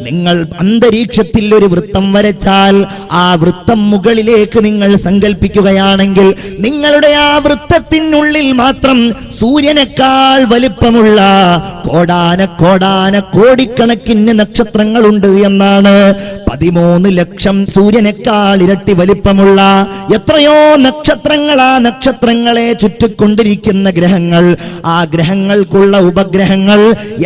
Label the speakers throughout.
Speaker 1: നിങ്ങൾ അന്തരീക്ഷത്തിൽ ഒരു വൃത്തം വരച്ചാൽ ആ വൃത്തം മുകളിലേക്ക് നിങ്ങൾ സങ്കല്പിക്കുകയാണെങ്കിൽ നിങ്ങളുടെ ആ വൃത്തത്തിനുള്ളിൽ മാത്രം സൂര്യനേക്കാൾ വലിപ്പമുള്ള കോടിക്കണക്കിന് നക്ഷത്രങ്ങളുണ്ട് എന്നാണ്. 13 ലക്ഷം സൂര്യനേക്കാൾ ഇരട്ടി വലിപ്പമുള്ള എത്രയോ നക്ഷത്രങ്ങൾ, ആ നക്ഷത്രങ്ങളെ ചുറ്റിക്കൊണ്ടിരിക്കുന്ന ഗ്രഹങ്ങൾ, ആ ഗ്രഹങ്ങൾക്കുള്ള ഉപഗ്രഹങ്ങൾ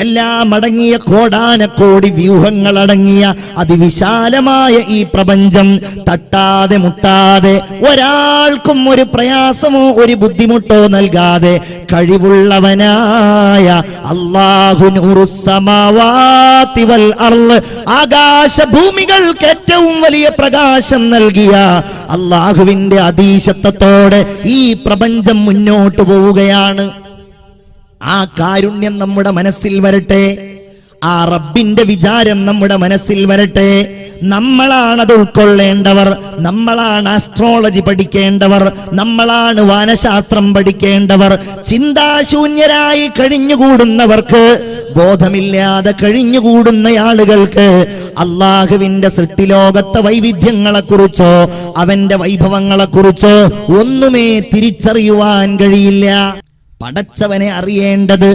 Speaker 1: എല്ലാം അടങ്ങിയ കോടാനക്കോടി വ്യൂഹങ്ങൾ അടങ്ങിയ അതിവിശാലമായ ഈ പ്രപഞ്ചം തട്ടാതെ മുട്ടാതെ ഒരാൾക്കും ഒരു പ്രയാസമോ ഒരു ബുദ്ധിമുട്ടോ നൽകാതെ കഴിവുള്ളവനായ അല്ലാഹു നൂറുസ് സമാവാതി വൽ അർള്, ആകാശഭൂമികൾക്ക് ഏറ്റവും വലിയ പ്രകാശം നൽകിയ അല്ലാഹുവിന്റെ അതീശത്വത്തോടെ ഈ പ്രപഞ്ചം മുന്നോട്ട് പോവുകയാണ്. ആ കാരുണ്യം നമ്മുടെ മനസ്സിൽ വരട്ടെ, ആ റബ്ബിന്റെ വിചാരം നമ്മുടെ മനസ്സിൽ വരട്ടെ. നമ്മളാണത് ഉൾക്കൊള്ളേണ്ടവർ, നമ്മളാണ് ആസ്ട്രോളജി പഠിക്കേണ്ടവർ, നമ്മളാണ് വാനശാസ്ത്രം പഠിക്കേണ്ടവർ. ചിന്താശൂന്യരായി കഴിഞ്ഞുകൂടുന്നവർക്ക്, ബോധമില്ലാതെ കഴിഞ്ഞുകൂടുന്ന ആളുകൾക്ക് അള്ളാഹുവിന്റെ സൃഷ്ടിലോകത്തെ വൈവിധ്യങ്ങളെക്കുറിച്ചോ അവന്റെ വൈഭവങ്ങളെക്കുറിച്ചോ ഒന്നുമേ തിരിച്ചറിയുവാൻ കഴിയില്ല. പടച്ചവനെ അറിയേണ്ടത്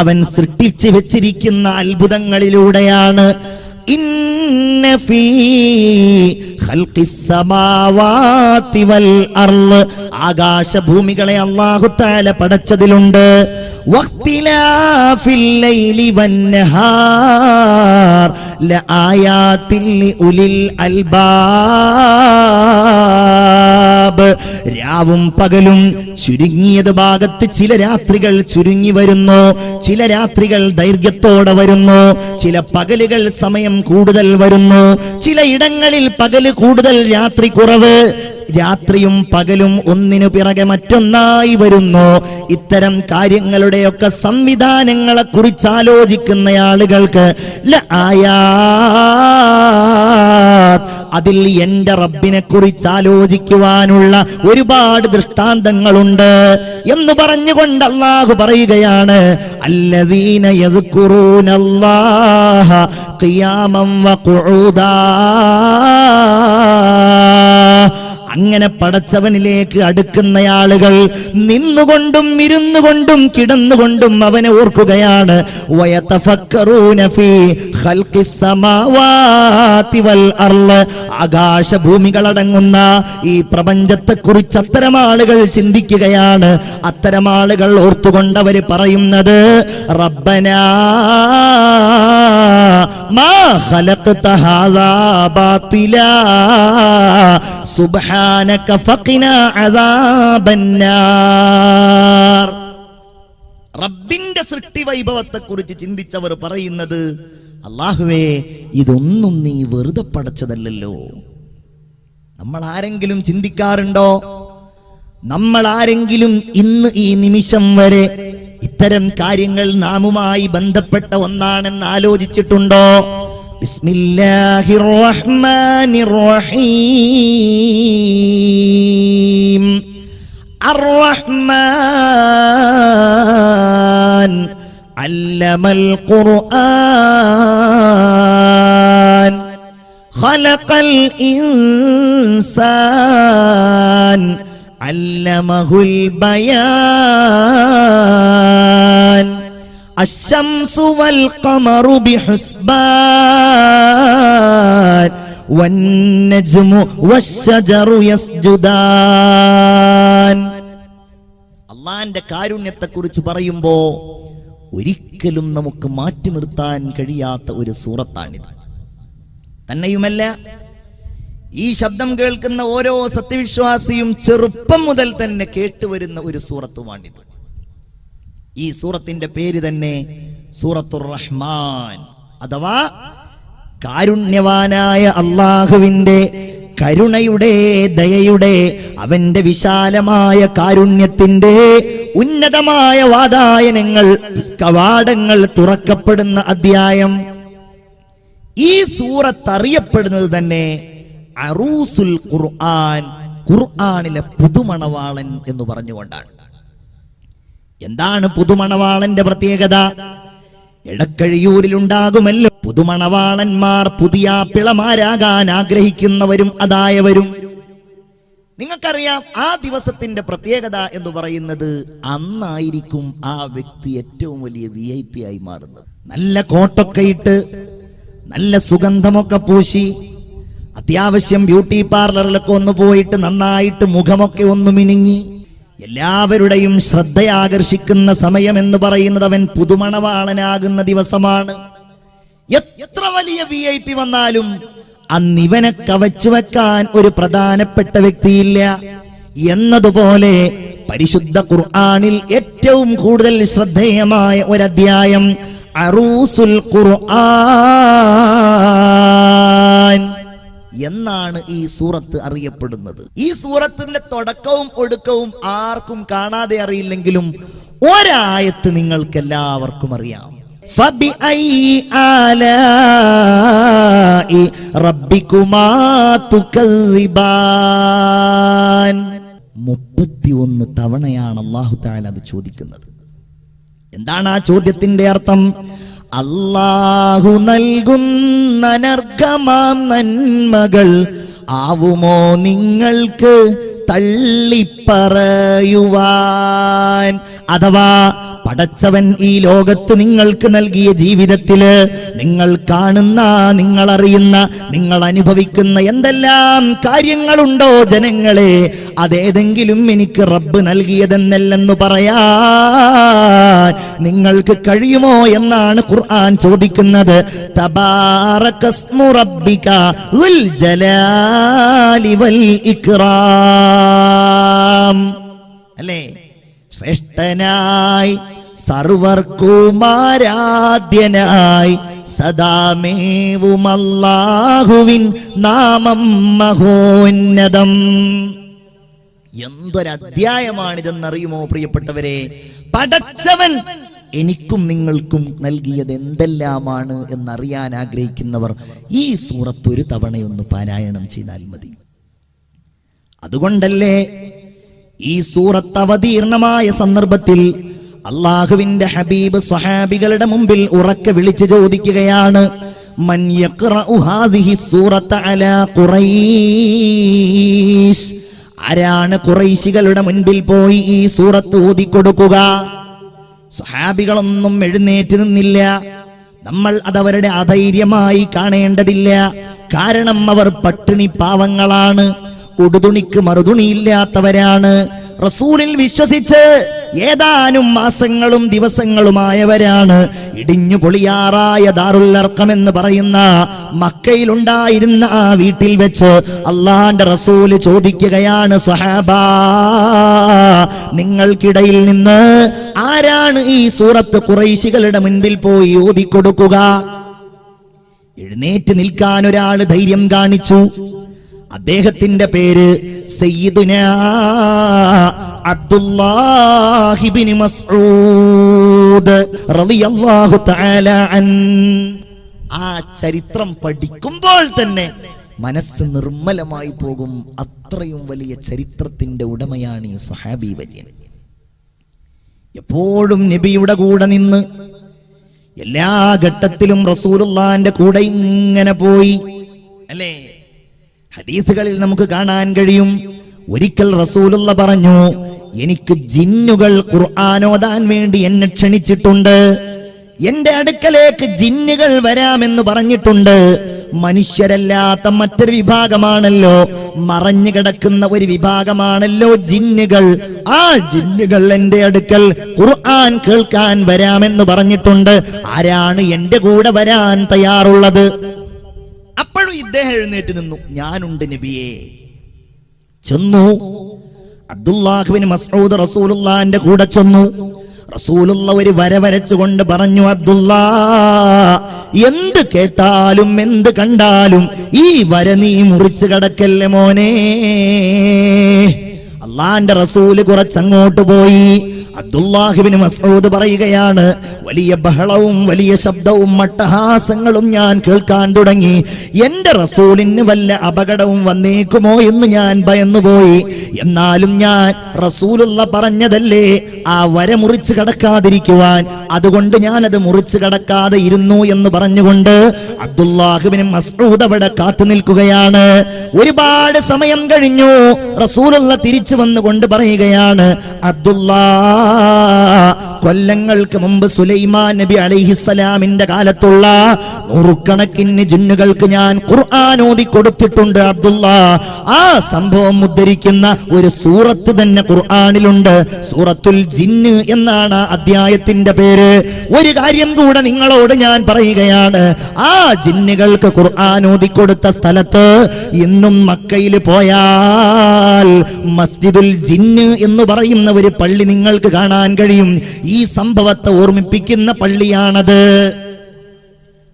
Speaker 1: അവൻ സൃഷ്ടിച്ചു വെച്ചിരിക്കുന്ന അത്ഭുതങ്ങളിലൂടെയാണ്. ഇന്ന ഫീ ഖൽഖിസ് സമാവാതി വൽ അർള്, ആകാശഭൂമികളെ അല്ലാഹു തആല പടച്ചതിലുണ്ട്. വഖ്തിലാഫിൽ ലൈലി വന്നഹാർ ലആയാതിൻ ലിഉലിൽ അൽബാബ്, രാവും പകലും ചുരുങ്ങിയത് ഭാഗത്ത് ചില രാത്രികൾ ചുരുങ്ങി വരുന്നു, ചില രാത്രികൾ ദൈർഘ്യത്തോടെ വരുന്നു, ചില പകലുകൾ സമയം കൂടുതൽ വരുന്നു, ചില ഇടങ്ങളിൽ പകല് കൂടുതൽ രാത്രി കുറവ്, രാത്രിയും പകലും ഒന്നിനു പിറകെ മറ്റൊന്നായി വരുന്നു. ഇത്തരം കാര്യങ്ങളുടെയൊക്കെ സംവിധാനങ്ങളെ കുറിച്ച് ആലോചിക്കുന്ന ആളുകൾക്ക് അതിൽ എന്റെ റബ്ബിനെ കുറിച്ച് ആലോചിക്കുവാനുള്ള ഒരുപാട് ദൃഷ്ടാന്തങ്ങളുണ്ട് എന്ന് പറഞ്ഞുകൊണ്ട് അല്ലാഹു പറയുകയാണ്, അല്ലദീന യദ്കുറൂനല്ലാഹ ഖിയാമൻ വഖുഊദാ. അങ്ങനെ പടച്ചവനിലേക്ക് അടുക്കുന്ന ആളുകൾ നിന്നുകൊണ്ടും ഇരുന്നുകൊണ്ടും കിടന്നുകൊണ്ടും അവനെ ഓർക്കുകയാണ്. വയതഫക്കറൂന ഫീ ഖൽഖിസ് സമാവാതി വൽ അർള്, ആകാശഭൂമികളടങ്ങുന്ന ഈ പ്രപഞ്ചത്തെക്കുറിച്ച് അത്തരം ആളുകൾ ചിന്തിക്കുകയാണ്. അത്തരം ആളുകൾ ഓർത്തുകൊണ്ടവർ പറയുന്നത്, റബ്ബനാ മാ ഖലഖ്ത ഹാദാ ബാതിലാ സുബ്ഹാനക ഫഖിനാ അദാബന്നാർ. റബ്ബിന്റെ സൃഷ്ടി വൈഭവത്തെ കുറിച്ച് ചിന്തിച്ചവർ പറയുന്നത്, അല്ലാഹുവേ ഇതൊന്നും നീ വെറുതെ പടച്ചതല്ലല്ലോ. നമ്മൾ ആരെങ്കിലും ചിന്തിക്കാറുണ്ടോ? നമ്മൾ ആരെങ്കിലും ഇന്ന് ഈ നിമിഷം വരെ ഇത്തരം കാര്യങ്ങൾ നാമുമായി ബന്ധപ്പെട്ട ഒന്നാണെന്ന് ആലോചിച്ചിട്ടുണ്ടോ? ബിസ്മില്ലാഹിർ റഹ്മാനിർ റഹീം. അർ-റഹ്മാൻ അല്ലമൽ ഖുർആൻ ഖലഖൽ ഇൻസാൻ അല്ലമഹുൽ ബയാൻ അശ്ശംസു വൽ ഖമറു ബിഹുസ്ബാൻ വന്നജ്മു വശ്ശജറു യസ്ജുദാൻ. അല്ലാഹുവിന്റെ കാരുണ്യത്തെക്കുറിച്ച് പറയുമ്പോ ഒരിക്കലും നമുക്ക് മാറ്റി നിർത്താൻ കഴിയാത്ത ഒരു സൂറത്താണിത്. തന്നെയുമല്ല, ഈ ശബ്ദം കേൾക്കുന്ന ഓരോ സത്യവിശ്വാസിയും ചെറുപ്പം മുതൽ തന്നെ കേട്ടുവരുന്ന ഒരു സൂറത്തുമാണിത്. ഈ സൂറത്തിന്റെ പേര് തന്നെ സൂറത്തുർ റഹ്മാൻ, അഥവാ കാരുണ്യവാനായ അല്ലാഹുവിന്റെ കരുണയുടെ, ദയയുടെ, അവന്റെ വിശാലമായ കാരുണ്യത്തിന്റെ ഉന്നതമായ വാതായനങ്ങൾ, കവാടങ്ങൾ തുറക്കപ്പെടുന്ന അധ്യായം. ഈ സൂറത്ത് അറിയപ്പെടുന്നത് തന്നെ അറൂസുൽ ഖുർആൻ, ഖുർആനിലെ പുതുമണവാളൻ എന്ന് പറഞ്ഞുകൊണ്ടാണ്. എന്താണ് പുതുമണവാളന്റെ പ്രത്യേകത? എടക്കഴിയൂരിലുണ്ടാകുമല്ലോ പുതുമണവാളന്മാർ, പുതിയ പിളമാരാകാൻ ആഗ്രഹിക്കുന്നവരും അതായവരും. നിങ്ങൾക്കറിയാം, ആ ദിവസത്തിന്റെ പ്രത്യേകത എന്ന് പറയുന്നത് അന്നായിരിക്കും ആ വ്യക്തി ഏറ്റവും വലിയ VIP ആയി മാറുന്നത്. നല്ല കോട്ടൊക്കെ ഇട്ട്, നല്ല സുഗന്ധമൊക്കെ പൂശി, അത്യാവശ്യം ബ്യൂട്ടി പാർലറിലൊക്കെ ഒന്ന് പോയിട്ട് നന്നായിട്ട് മുഖമൊക്കെ ഒന്ന് മിനുങ്ങി, എല്ലാവരുടെയും ശ്രദ്ധയാകർഷിക്കുന്ന സമയം എന്ന് പറയുന്നത് അവൻ പുതുമണവാളനാകുന്ന ദിവസമാണ്. എത്ര വലിയ VIP വന്നാലും അന്നിവനെ കവച്ചു വെക്കാൻ ഒരു പ്രധാനപ്പെട്ട വ്യക്തിയില്ല. എന്നതുപോലെ പരിശുദ്ധ ഖുർആനിൽ ഏറ്റവും കൂടുതൽ ശ്രദ്ധേയമായ ഒരധ്യായം അറൂസുൽ ഖുർആൻ എന്നാണ് ഈ സൂറത്ത് അറിയപ്പെടുന്നത്. ഈ സൂറത്തിന്റെ തുടക്കവും ഒടുക്കവും ആർക്കും കാണാതെ അറിയില്ലെങ്കിലും ഒരായത്ത് നിങ്ങൾക്ക് എല്ലാവർക്കും അറിയാം. فبأي آلاء ربكما تكذبان 31 തവണയാണ് അല്ലാഹു തആല അത് ചോദിക്കുന്നത്. എന്താണ് ആ ചോദ്യത്തിന്റെ അർത്ഥം? അല്ലാഹു നൽകുന്ന നർഗമാം നന്മകൾ ആവുമോ നിങ്ങൾക്ക് തള്ളിപ്പറയുവാൻ? അഥവാ പടച്ചവൻ ഈ ലോകത്ത് നിങ്ങൾക്ക് നൽകിയ ജീവിതത്തില് നിങ്ങൾ കാണുന്ന, നിങ്ങൾ അറിയുന്ന, നിങ്ങൾ അനുഭവിക്കുന്ന എന്തെല്ലാം കാര്യങ്ങളുണ്ടോ ജനങ്ങളെ, അതേതെങ്കിലും എനിക്ക് റബ്ബ് നൽകിയതെന്നല്ലെന്ന് പറയാൻ നിങ്ങൾക്ക് കഴിയുമോ എന്നാണ് ഖുർആൻ ചോദിക്കുന്നത്. തബാറകസ്മു റബ്ബിക ദുൽ ജലാലി വൽ ഇക്റാം. അല്ലേ? ശ്രേഷ്ഠനായി സർവർക്കുമാരാധ്യനായി സദാമേവും അല്ലാഹുവിൻ നാമം മഹോന്നതം. എന്തൊരധ്യായമാണിതെന്നറിയുമോ പ്രിയപ്പെട്ടവരെ? പടച്ചവൻ എനിക്കും നിങ്ങൾക്കും നൽകിയത് എന്തെല്ലാമാണ് എന്നറിയാൻ ആഗ്രഹിക്കുന്നവർ ഈ സൂറത്ത് ഒരു തവണയൊന്ന് പാരായണം ചെയ്താൽ മതി. അതുകൊണ്ടല്ലേ ഈ സൂറത്ത് അവതീർണമായ സന്ദർഭത്തിൽ അള്ളാഹുവിന്റെ ഹബീബ് സ്വഹാബികളുടെ മുമ്പിൽ ഉറക്കെ വിളിച്ചു ചോദിക്കുകയാണ്, മൻ യഖ്റഉ ഹാദിഹി സൂറത അലാ ഖുറൈശ്. ആരാണ് ഖുറൈശികളുടെ മുൻപിൽ പോയി ഈ സൂറത്ത് ഓതിക്കൊടുക്കുക? സ്വഹാബികളൊന്നും എഴുന്നേറ്റ് നിന്നില്ല. നമ്മൾ അതവരുടെ അധൈര്യമായി കാണേണ്ടതില്ല. കാരണം അവർ പട്ടിണി പാവങ്ങളാണ്, ഉടുതുണിക്ക് മറുതുണിയില്ലാത്തവരാണ്. റസൂലിൽ വിശ്വസിച്ച് ഏതാനും മാസങ്ങളും ദിവസങ്ങളുമായവരാണ്. ഇടിഞ്ഞു പൊളിയാറായ ദാറുൽ അർഖം എന്ന് പറയുന്ന മക്കയിലുണ്ടായിരുന്ന ആ വീട്ടിൽ വെച്ച് അള്ളാന്റെ റസൂല് ചോദിക്കുകയാണ്, സ്വഹാബാ, നിങ്ങൾക്കിടയിൽ നിന്ന് ആരാണ് ഈ സൂറത്ത് ഖുറൈശികളുടെ മുൻപിൽ പോയി ഓതിക്കൊടുക്കുക? എഴുന്നേറ്റ് നിൽക്കാൻ ഒരാൾ ധൈര്യം കാണിച്ചു. അദ്ദേഹത്തിന്റെ പേര് സയ്യിദുനാ അബ്ദുല്ലാഹി ഇബ്നു മസ്ഊദ് റളിയല്ലാഹു തആല അൻ. ആ ചരിത്രം പഠിക്കുമ്പോൾ തന്നെ മനസ്സ് നിർമ്മലമായി പോകും. അത്രയും വലിയ ചരിത്രത്തിന്റെ ഉടമയാണ് ഈ സ്വഹാബി വര്യൻ. എപ്പോഴും നബിയുടെ കൂടെ നിന്ന് എല്ലാ ഘട്ടത്തിലും റസൂലുള്ളാഹിന്റെ കൂടെ ഇങ്ങനെ പോയി. അല്ലേ? ഹദീസുകളിൽ നമുക്ക് കാണാൻ കഴിയും, ഒരിക്കൽ റസൂലുള്ള പറഞ്ഞു, എനിക്ക് ജിന്നുകൾ ഖുർആൻ ഓതാൻ വേണ്ടി എന്നെ ക്ഷണിച്ചിട്ടുണ്ട്. എന്റെ അടുക്കലേക്ക് ജിന്നുകൾ വരാമെന്ന് പറഞ്ഞിട്ടുണ്ട്. മനുഷ്യരല്ലാത്ത മറ്റൊരു വിഭാഗമാണല്ലോ, മറഞ്ഞു കിടക്കുന്ന ഒരു വിഭാഗമാണല്ലോ ജിന്നുകൾ. ആ ജിന്നുകൾ എന്റെ അടുക്കൽ ഖുർആൻ കേൾക്കാൻ വരാമെന്ന് പറഞ്ഞിട്ടുണ്ട്. ആരാണ് എന്റെ കൂടെ വരാൻ തയ്യാറുള്ളത്? അപ്പോഴും ഇദ്ദേഹം എഴുന്നേറ്റ് നിന്നു, ഞാനുണ്ട് നബിയേ. ചെന്നു. അബ്ദുല്ലാഹ് ഇബ്നു മസ്ഊദ് റസൂലുള്ളാഹിന്റെ കൂടെ ചെന്നു. റസൂലുള്ള ഒരു വര വരച്ചുകൊണ്ട് പറഞ്ഞു, അബ്ദുല്ലാ, എന്ത് കേട്ടാലും എന്ത് കണ്ടാലും ഈ വര നീ മുറിച്ചു കടക്കല്ലേ മോനെ. അള്ളാന്റെ റസൂല് കുറച്ചങ്ങോട്ട് പോയി. അബ്ദുല്ലാഹ് ഇബ്നു മസ്ഊദ് പറയുകയാണ്, വലിയ ബഹളവും വലിയ ശബ്ദവും മട്ടഹാസങ്ങളും ഞാൻ കേൾക്കാൻ തുടങ്ങി. എന്റെ റസൂലിന് വല്ല അപകടവും വന്നേക്കുമോ എന്ന് ഞാൻ ഭയന്നുപോയി. എന്നാലും ഞാൻ റസൂലുള്ള പറഞ്ഞതല്ലേ ആ വര മുറിച്ച് കടക്കാതിരിക്കുവാൻ, അതുകൊണ്ട് ഞാനത് മുറിച്ച് കടക്കാതെ ഇരുന്നു എന്ന് പറഞ്ഞുകൊണ്ട് അബ്ദുല്ലാഹ് ഇബ്നു മസ്ഊദ് അവിടെ കാത്തു നിൽക്കുകയാണ്. ഒരുപാട് സമയം കഴിഞ്ഞു. റസൂലുള്ള തിരിച്ചു വന്നുകൊണ്ട് പറയുകയാണ്, അബ്ദുല്ലാ, കൊല്ലങ്ങൾക്ക് മുമ്പ് സുലൈമാൻ നബി അലൈഹിസ്സലാമിന്റെ കാലത്തുള്ള നൂറുകണക്കിന് ജിന്നുകൾക്ക് ഞാൻ ഖുർആൻ ഓതി കൊടുത്തിട്ടുണ്ട് അബ്ദുല്ലാ. ആ സംഭവം ഉദ്ധരിക്കുന്ന ഒരു സൂറത്ത് തന്നെ ഖുർആനിലുണ്ട്. സൂറത്തുൽ ജിന്ന് എന്നാണ് അധ്യായത്തിന്റെ പേര്. ഒരു കാര്യം കൂടെ നിങ്ങളോട് ഞാൻ പറയുകയാണ്, ആ ജിന്നുകൾക്ക് ഖുർആൻ ഓതി കൊടുത്ത സ്ഥലത്ത് ഇന്നും മക്കയിൽ പോയാൽ മസ്ജിദുൽ ജിന്ന് എന്ന് പറയുന്ന ഒരു പള്ളി നിങ്ങൾക്ക് കാണാൻ കഴിയും. ഈ സംഭവത്തെ ഓർമ്മിപ്പിക്കുന്ന പള്ളിയാണത്.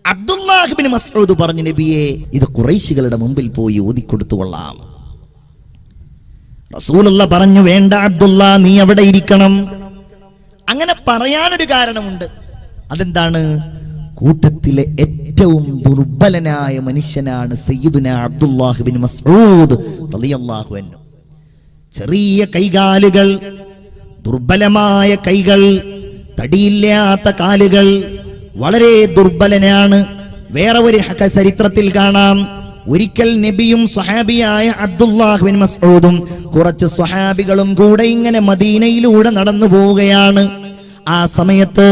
Speaker 1: അബ്ദുല്ലാഹ് ഇബ്നു മസ്ഊദ് പറഞ്ഞു, നബിയെ, ഇത് ഖുറൈശികളുടെ മുമ്പിൽ പോയി ഓതിക്കൊടുത്തുകൊള്ളാം. റസൂലുള്ള പറഞ്ഞു, വേണ്ട അബ്ദുല്ലാ, നീ അവിടെ ഇരിക്കണം. അങ്ങനെ പറയാനൊരു കാരണമുണ്ട്. അതെന്താണ്? കൂട്ടത്തിലെ ഏറ്റവും ദുർബലനായ മനുഷ്യനാണ് സയ്യിദുനാ അബ്ദുല്ലാഹ് ഇബ്നു മസ്ഊദ് റളിയല്ലാഹു അൻഹു. ചെറിയ കൈകാലുകൾ, ദുർബലമായ കൈകൾ, തടിയില്ലാത്ത കാലുകൾ, വളരെ ദുർബലനാണ്. വേറെ ഒരു ചരിത്രത്തിൽ കാണാം, ഒരിക്കൽ നബിയും സ്വഹാബിയായ അബ്ദുല്ലാഹ് ഇബ്നു മസ്ഊദും കുറച്ച് സ്വഹാബികളും കൂടെ ഇങ്ങനെ മദീനയിലൂടെ നടന്നു പോവുകയാണ്. ആ സമയത്ത്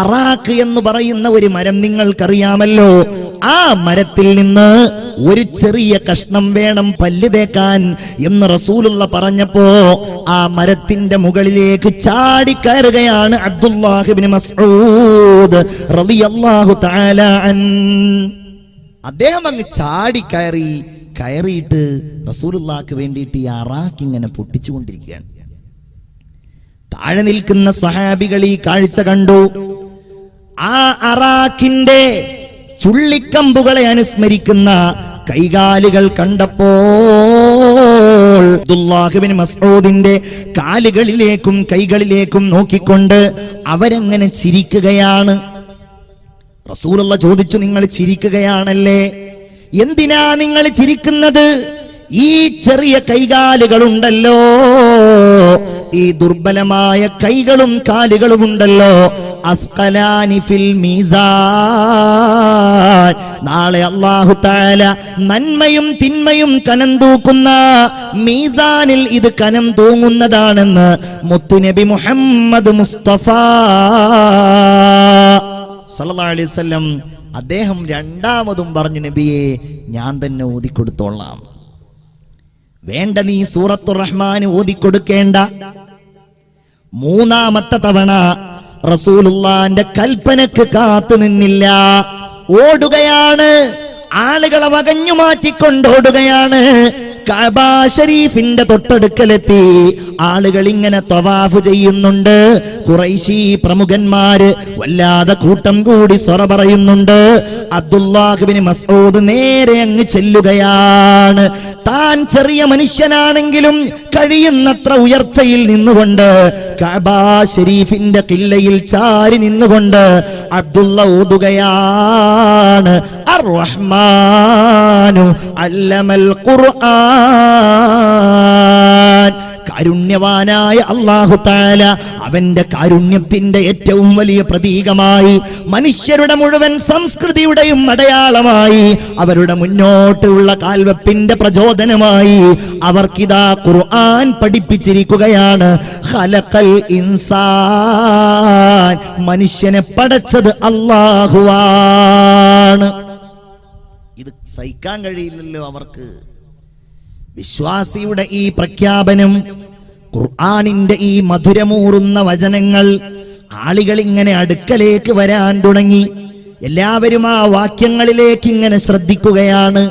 Speaker 1: അറാഖ് എന്ന് പറയുന്ന ഒരു മരം നിങ്ങൾക്കറിയാമല്ലോ. ആ മരത്തിൽ നിന്ന് ഒരു ചെറിയ കഷ്ണം വേണം പല്ല് തേക്കാൻ എന്ന് റസൂലുള്ള പറഞ്ഞപ്പോ ആ മരത്തിന്റെ മുകളിലേക്ക് ചാടിക്കയറുകയാണ് അബ്ദുല്ലാഹ് ഇബ്നു മസ്ഊദ് റളിയല്ലാഹു തആല അൻ. അദ്ദേഹം അങ്ങ് കയറിയിട്ട് റസൂലുള്ളാഹിക്ക് വേണ്ടിയിട്ട് ഈ അറാഖ് ഇങ്ങനെ പൊട്ടിച്ചുകൊണ്ടിരിക്കുകയാണ്. താഴെ നിൽക്കുന്ന സ്വഹാബികൾ ഈ കാഴ്ച കണ്ടു. ആ അറാഖിന്റെ ചുള്ളിക്കമ്പുകളെ അനുസ്മരിക്കുന്ന കൈകാലുകൾ കണ്ടപ്പോൾ അബ്ദുല്ലാഹ് ഇബ്നു മസ്ഊദിന്റെ കാലുകളിലേക്കും കൈകളിലേക്കും നോക്കിക്കൊണ്ട് അവരങ്ങനെ ചിരിക്കുകയാണ്. റസൂലുള്ള ചോദിച്ചു, നിങ്ങൾ ചിരിക്കുകയാണല്ലേ? എന്തിനാ നിങ്ങൾ ചിരിക്കുന്നത്? ഈ ചെറിയ കൈകാലുകളുണ്ടല്ലോ, ഈ ദുർബലമായ കൈകളും കാലുകളും ഉണ്ടല്ലോ, അസ്ഖലാനി ഫിൽ മീസാൻ, നാളെ അല്ലാഹു തആല നന്മയും തിന്മയും കനം തൂക്കുന്ന മീസാനിൽ ഇത് കനം തൂങ്ങുന്നതാണെന്ന് മുത്തുനബി മുഹമ്മദ് മുസ്തഫ സല്ലല്ലാഹു അലൈഹി വസല്ലം അദ്ദേഹം രണ്ടാമതും പറഞ്ഞു, നബിയെ, ഞാൻ തന്നെ ഓതിക്കൊടുത്തോളാം. വേണ്ട, നീ സൂറത്തുർ റഹ്മാൻ ഓതിക്കൊടുക്കേണ്ട. മൂന്നാമത്തെ തവണ റസൂലുള്ളാന്റെ കൽപ്പനക്ക് കാത്തു നിന്നില്ല, ഓടുകയാണ്. ആളുകളെ വകഞ്ഞു മാറ്റിക്കൊണ്ടോടുകയാണ്. കഅബ ശരീഫിന്റെ തൊട്ടടുക്കലെത്തി. ആളുകൾ ഇങ്ങനെ തവാഫ് ചെയ്യുന്നുണ്ട്. ഖുറൈശി പ്രമുഖന്മാര് വല്ലാതെ കൂട്ടം കൂടി സ്വറ പറയുന്നുണ്ട്. അബ്ദുല്ലാഹ് ഇബ്നു മസ്ഊദ് നേരെ അങ്ങ് ചെല്ലുകയാണ്. താൻ ചെറിയ മനുഷ്യനാണെങ്കിലും കഴിയുന്നത്ര ഉയർച്ചയിൽ നിന്നുകൊണ്ട് കഅബ ശരീഫിന്റെ ഖില്ലയിൽ ചാരി നിന്നുകൊണ്ട് അബ്ദുള്ള ഓതുകയാണ്, അർ റഹ്മാനു അല്ലമൽ ഖുർആൻ. കാരുണ്യവാനായ അല്ലാഹു തആല അവന്റെ കാരുണ്യത്തിന്റെ ഏറ്റവും വലിയ പ്രതീകമായി, മനുഷ്യരുടെ മുഴുവൻ സംസ്കൃതിയുടെയും അടയാളമായി, അവരുടെ മുന്നോട്ടുള്ള കാൽവെപ്പിന്റെ പ്രചോദനമായി അവർക്കിതാ ഖുർആൻ പഠിപ്പിച്ചിരിക്കുകയാണ്. ഖലഖൽ ഇൻസാൻ, മനുഷ്യനെ പടച്ചത് അല്ലാഹുവാണ്. ഇത് സഹിക്കാൻ കഴിയില്ലല്ലോ അവർക്ക്. വിശ്വാസിയുടെ ഈ പ്രഖ്യാപനം, ഖുർആനിന്റെ ഈ മധുരമൂറുന്ന വചനങ്ങൾ ആളുകൾ ഇങ്ങനെ അടുക്കലേക്ക് വരാൻ തുടങ്ങി. എല്ലാവരും ആ വാക്യങ്ങളിലേക്ക് ഇങ്ങനെ ശ്രദ്ധിക്കുകയാണ്.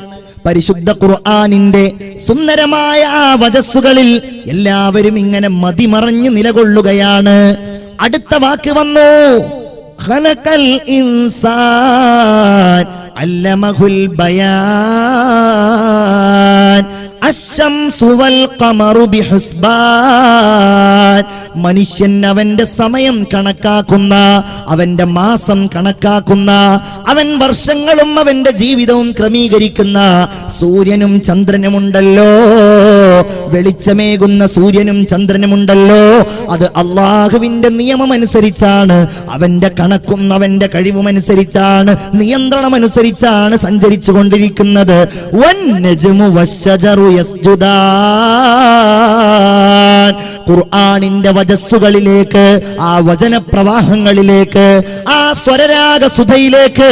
Speaker 1: പരിശുദ്ധ ഖുർആനിന്റെ സുന്ദരമായ ആ വചസ്സുകളിൽ എല്ലാവരും ഇങ്ങനെ മതിമറഞ്ഞ് നിലകൊള്ളുകയാണ്. അടുത്ത വാക്ക് വന്നു, ഖലഖൽ ഇൻസാൻ അല്ലമഹുൽ ബയാൻ അശ്ശംസു വൽ ഖമറു ബിഹുസ്ബാൻ. മനുഷ്യൻ അവന്റെ സമയം കണക്കാക്കുന്ന, അവന്റെ മാസം കണക്കാക്കുന്ന, അവൻ വർഷങ്ങളും അവന്റെ ജീവിതവും ക്രമീകരിക്കുന്ന സൂര്യനും ചന്ദ്രനുമുണ്ടല്ലോ, വെളിച്ചമേകുന്ന സൂര്യനും ചന്ദ്രനുമുണ്ടല്ലോ, അത് അള്ളാഹുവിന്റെ നിയമമനുസരിച്ചാണ്, അവന്റെ കണക്കും അവന്റെ കഴിവുമനുസരിച്ചാണ്, നിയന്ത്രണമനുസരിച്ചാണ് സഞ്ചരിച്ചു കൊണ്ടിരിക്കുന്നത്. വന്നജ്മു വശ്ശജറു യസ്ജുദാൻ. ഖുർആനിന്റെ വജസ്സുകളിലേക്ക്, ആ വചനപ്രവാഹങ്ങളിലേക്ക്, ആ സ്വരരാഗസുധയിലേക്ക്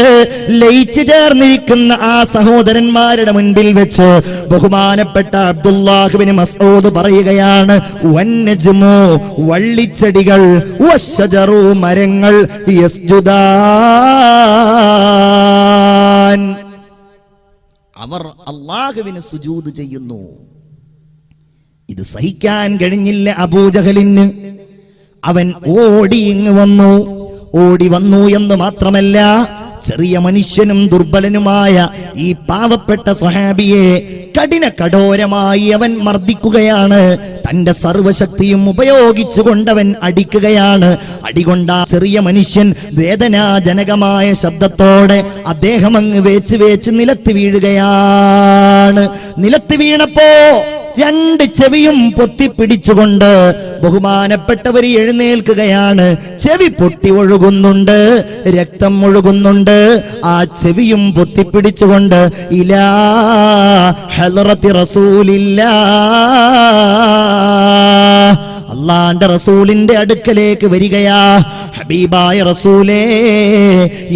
Speaker 1: ലയിച്ചു ചേർന്നിരിക്കുന്ന ആ സഹോദരന്മാരുടെ മുൻപിൽ വെച്ച് ബഹുമാനപ്പെട്ട അബ്ദുല്ലാഹ് ഇബ്നു മസ്ഊദ് പറയുകയാണ്, വന്നജ്മു വള്ളിച്ചെടികൾ, വശ്ശജറു മരങ്ങൾ, യസ്ജുദാൻ അവർ അല്ലാഹുവിന് സുജൂദ് ചെയ്യുന്നു. ഇത് സഹിക്കാൻ കഴിഞ്ഞില്ല അബൂജഹലിന്. അവൻ ഓടി വന്നു എന്ന് മാത്രമല്ല, ചെറിയ മനുഷ്യനും ദുർബലനുമായ ഈ പാവപ്പെട്ട സ്വഹാബിയെ കഠോരമായി അവൻ മർദ്ദിക്കുകയാണ്. തന്റെ സർവശക്തിയും ഉപയോഗിച്ചുകൊണ്ടവൻ അടിക്കുകയാണ്. അടികൊണ്ട ചെറിയ മനുഷ്യൻ വേദനാജനകമായ ശബ്ദത്തോടെ അദ്ദേഹം അങ്ങ് വേച്ച് നിലത്ത് വീഴുകയാണ്. നിലത്ത് വീണപ്പോ രണ്ട് ചെവിയും പൊത്തിപ്പിടിച്ചുകൊണ്ട് ബഹുമാനപ്പെട്ടവർ എഴുന്നേൽക്കുകയാണ്. ചെവി പൊട്ടി ഒഴുകുന്നുണ്ട്, രക്തം ഒഴുകുന്നുണ്ട്. ആ ചെവിയും പൊത്തിപ്പിടിച്ചുകൊണ്ട് ഇലാ ഹളറത്തി റസൂലില്ലാഹ്, അള്ളാന്റെ റസൂലിന്റെ അടുക്കലേക്ക് വരികയാ. ഹബീബായ റസൂലേ,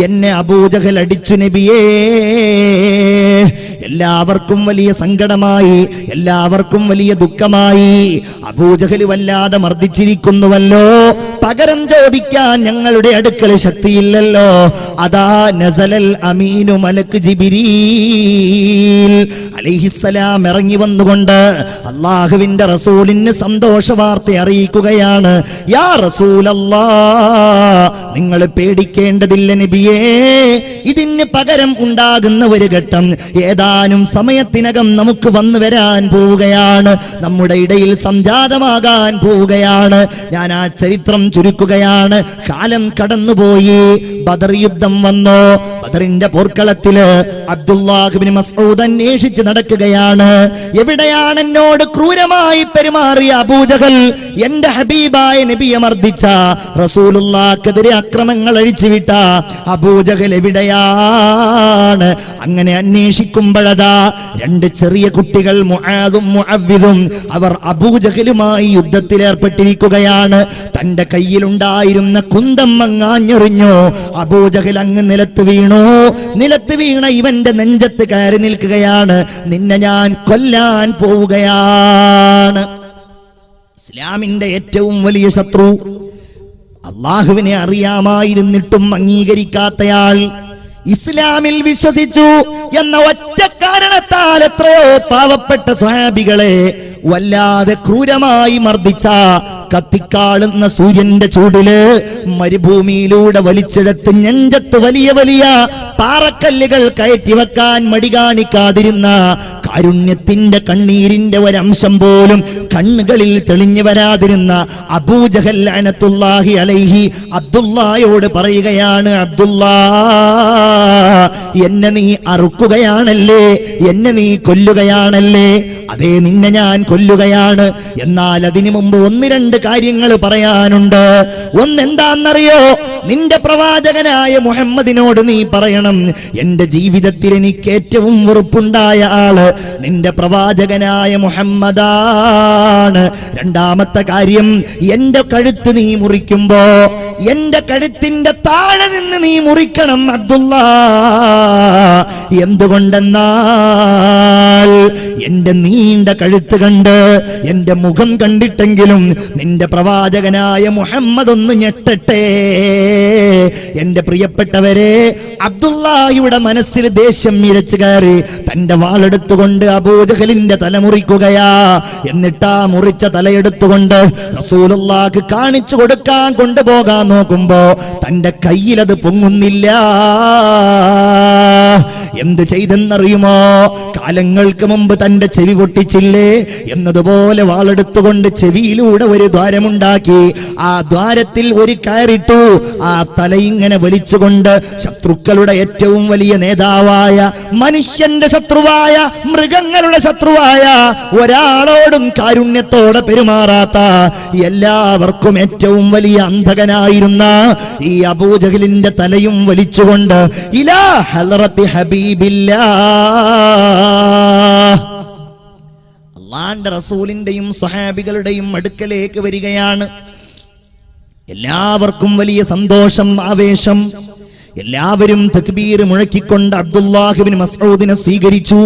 Speaker 1: എന്നെ അബൂജഹൽ അടിച്ചു നബിയേ. എല്ലാവർക്കും വലിയ സങ്കടമായി, എല്ലാവർക്കും വലിയ ദുഃഖമായി. അബൂജഹൽ വല്ലാതെ മർദ്ദിച്ചിരിക്കുന്നുവല്ലോ, പകരം ചോദിക്കാൻ ഞങ്ങളുടെ അടുക്കൽ ശക്തിയില്ലല്ലോ. അതാ നസലൽ അമീനു മലക്ക് ജിബ്രീൽ അലൈഹിസ്സലാം ഇറങ്ങി വന്നുകൊണ്ട് അള്ളാഹുവിന്റെ റസൂലിന് സന്തോഷ വാർത്ത അറിയിക്കുകയാണ്. യാ റസൂലല്ലാഹ്, നിങ്ങൾ പേടിക്കേണ്ടതില്ല നബിയേ. ഇതിന് പകരം ഉണ്ടാകുന്ന ഒരു ഘട്ടം ഏതാനും സമയത്തിനകം നമുക്ക് വന്നു വരാൻ പോവുകയാണ്, നമ്മുടെ ഇടയിൽ സംജാതമാകാൻ പോവുകയാണ്. ഞാൻ ആ ചരിത്രം ചുരുക്കുകയാണ്. കാലം കടന്നുപോയി, ബദർ യുദ്ധം വന്നു. ബദറിന്റെ പോർക്കളത്തില് അബ്ദുല്ലാഹ് ഇബ്നു മസ്ഊദ് അന്വേഷിച്ച് നടക്കുകയാണ്. എവിടെയാണ് എന്നോട് ക്രൂരമായി പെരുമാറിയ അബൂജഹൽ, എന്റെ ഹബീബായ നബിയെ മർദ്ദിച്ച, റസൂലുള്ളാഹിക്കെതിരെ അക്രമങ്ങൾ അഴിച്ചുവിട്ട അബൂജഹൽ എവിടെയാണ്? അങ്ങനെ അന്വേഷിക്കുമ്പോഴതാ രണ്ട് ചെറിയ കുട്ടികൾ മുആദും മുഅവ്വിദും അവർ അബൂജഹലുമായി യുദ്ധത്തിലേർപ്പെട്ടിരിക്കുകയാണ്. തന്റെ കയ്യിലുണ്ടായിരുന്ന കുന്തം അങ്ങാഞ്ഞെറിഞ്ഞു. അബൂജഹൽ അങ്ങ് നിലത്ത് വീണു. നിലത്ത് വീണ ഇവന്റെ നെഞ്ചത്ത് കയറി നിൽക്കുകയാണ്. നിന്നെ ഞാൻ കൊല്ലാൻ പോവുകയാണ്. ഇസ്ലാമിന്റെ ഏറ്റവും വലിയ ശത്രു, അള്ളാഹുവിനെ അറിയാമായിരുന്നിട്ടും അംഗീകരിക്കാത്തയാൾ, ഇസ്ലാമിൽ വിശ്വസിച്ചു എന്ന ഒറ്റ കാരണത്താൽ എത്രയോ പാവപ്പെട്ട സ്വഹാബികളെ വല്ലാതെ ക്രൂരമായി മർദ്ദിച്ച, കത്തിക്കാളുന്ന സൂര്യന്റെ ചൂടില് മരുഭൂമിയിലൂടെ വലിച്ചെടുത്ത് നെഞ്ചത്ത് വലിയ വലിയ പാറക്കല്ലുകൾ കയറ്റി വെക്കാൻ മടി കാണിക്കാതിരുന്ന, കാരുണ്യത്തിന്റെ കണ്ണീരിന്റെ ഒരംശം പോലും കണ്ണുകളിൽ തെളിഞ്ഞു വരാതിരുന്ന അബൂജഹൽ ലഅനത്തുല്ലാഹി അലൈഹി അബ്ദുല്ലായോട് പറയുകയാണ്, അബ്ദുല്ലാ, എന്നെ നീ അറുക്കുകയാണല്ലേ, എന്നെ നീ കൊല്ലുകയാണല്ലേ? അതേ, നിന്നെ ഞാൻ കൊല്ലുകയാണ്. എന്നാൽ അതിനു മുമ്പ് ഒന്ന് രണ്ട് കാര്യങ്ങൾ പറയാനുണ്ട്. ഒന്നെന്താന്നറിയോ? നിന്റെ പ്രവാചകനായ മുഹമ്മദിനോട് നീ പറയണം, എന്റെ ജീവിതത്തിൽ എനിക്ക് ഏറ്റവും വെറുപ്പുണ്ടായ ആള് നിന്റെ പ്രവാചകനായ മുഹമ്മദാണ്. രണ്ടാമത്തെ കാര്യം, എന്റെ കഴുത്ത് നീ മുറിക്കുമ്പോ എന്റെ കഴുത്തിന്റെ താഴെ നിന്ന് നീ മുറിക്കണം അബ്ദുല്ലാ. എന്തുകൊണ്ടെന്നാൽ എന്റെ നീണ്ട കഴുത്ത് കണ്ട്, എന്റെ മുഖം കണ്ടിട്ടെങ്കിലും നിന്റെ പ്രവാചകനായ മുഹമ്മദ് ഒന്ന് ഞെട്ടട്ടെ. എന്റെ പ്രിയപ്പെട്ടവരെ, അബ്ദുല്ലാഹിയുടെ മനസ്സിൽ ദേഷ്യം ഇരച്ചു കയറി തന്റെ വാളെടുത്തുകൊണ്ട് അബൂജഹലിന്റെ തല മുറിക്കുകയാ. എന്നിട്ടാ മുറിച്ച തലയെടുത്തുകൊണ്ട് റസൂലുള്ളാഹിക്ക് കാണിച്ചു കൊടുക്കാൻ കൊണ്ടുപോകാൻ നോക്കുമ്പോ തന്റെ കയ്യിൽ അത് പൊങ്ങുന്നില്ല. എന്ത് ചെയ്തെന്നറിയുമോ? കാലങ്ങൾക്ക് മുമ്പ് തന്റെ ചെവി പൊട്ടിച്ചില്ലേ എന്നതുപോലെ വാളെടുത്തുകൊണ്ട് ചെവിയിലൂടെ ഒരു ദ്വാരമുണ്ടാക്കി. ആ ദ്വാരത്തിൽ ഒരു കയറിട്ടു. ആ തലയിങ്ങനെ വലിച്ചുകൊണ്ട് ശത്രുക്കളുടെ ഏറ്റവും വലിയ നേതാവായ, മനുഷ്യന്റെ ശത്രുവായ, മൃഗങ്ങളുടെ ശത്രുവായ, ഒരാളോടും കാരുണ്യത്തോടെ പെരുമാറാത്ത, എല്ലാവർക്കും ഏറ്റവും വലിയ അന്ധകനായിരുന്ന ഈ അബൂജഹലിന്റെ തലയും വലിച്ചുകൊണ്ട് ഇലാ ഹളറത്തി ഹബീബില്ലാഹ്, അല്ലാഹുവിന്റെ റസൂലിന്റെയും സ്വഹാബികളുടെയും അടുക്കലേക്ക് വരികയാണ്. എല്ലാവർക്കും വലിയ സന്തോഷം, ആവേശം. എല്ലാവരും തക്ബീർ മുഴക്കിക്കൊണ്ട് അബ്ദുല്ലാഹ് ഇബ്നു മസ്ഊദിനെ സ്വീകരിച്ചു.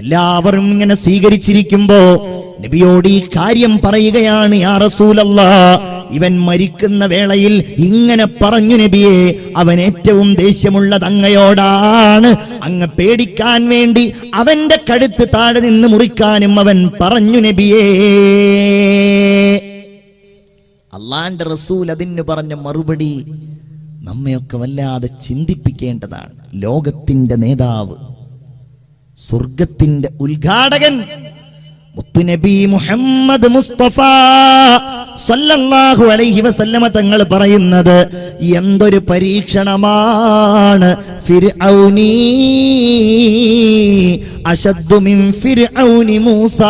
Speaker 1: എല്ലാവരും ഇങ്ങനെ സ്വീകരിച്ചിരിക്കുമ്പോ നബിയോട് ഈ കാര്യം പറയുകയാണ്. യാ റസൂലല്ലാഹ്, ഇവൻ മരിക്കുന്ന വേളയിൽ ഇങ്ങനെ പറഞ്ഞു നബിയെ, അവൻ ഏറ്റവും ദേഷ്യമുള്ളത് അങ്ങയോടാണ്. അങ്ങ് പേടിക്കാൻ വേണ്ടി അവന്റെ കഴുത്ത് താഴെ നിന്ന് മുറിക്കാനും അവൻ പറഞ്ഞു നബിയേ. അല്ലാഹുവിന്റെ റസൂൽ അതിന് പറഞ്ഞ മറുപടി നമ്മയൊക്കെ വല്ലാതെ ചിന്തിപ്പിക്കേണ്ടതാണ്. ലോകത്തിന്റെ നേതാവ്, സ്വർഗത്തിന്റെ ഉദ്ഘാടകൻ മുത്തുനബി മുഹമ്മദ് മുസ്തഫ സല്ലല്ലാഹു അലൈഹി വസല്ലമ തങ്ങൾ പറയുന്നത് എന്തൊരു പരീക്ഷണമാണ്. ഫിർഔനി അശദ്ദു മിൻ ഫിർഔനി മൂസ.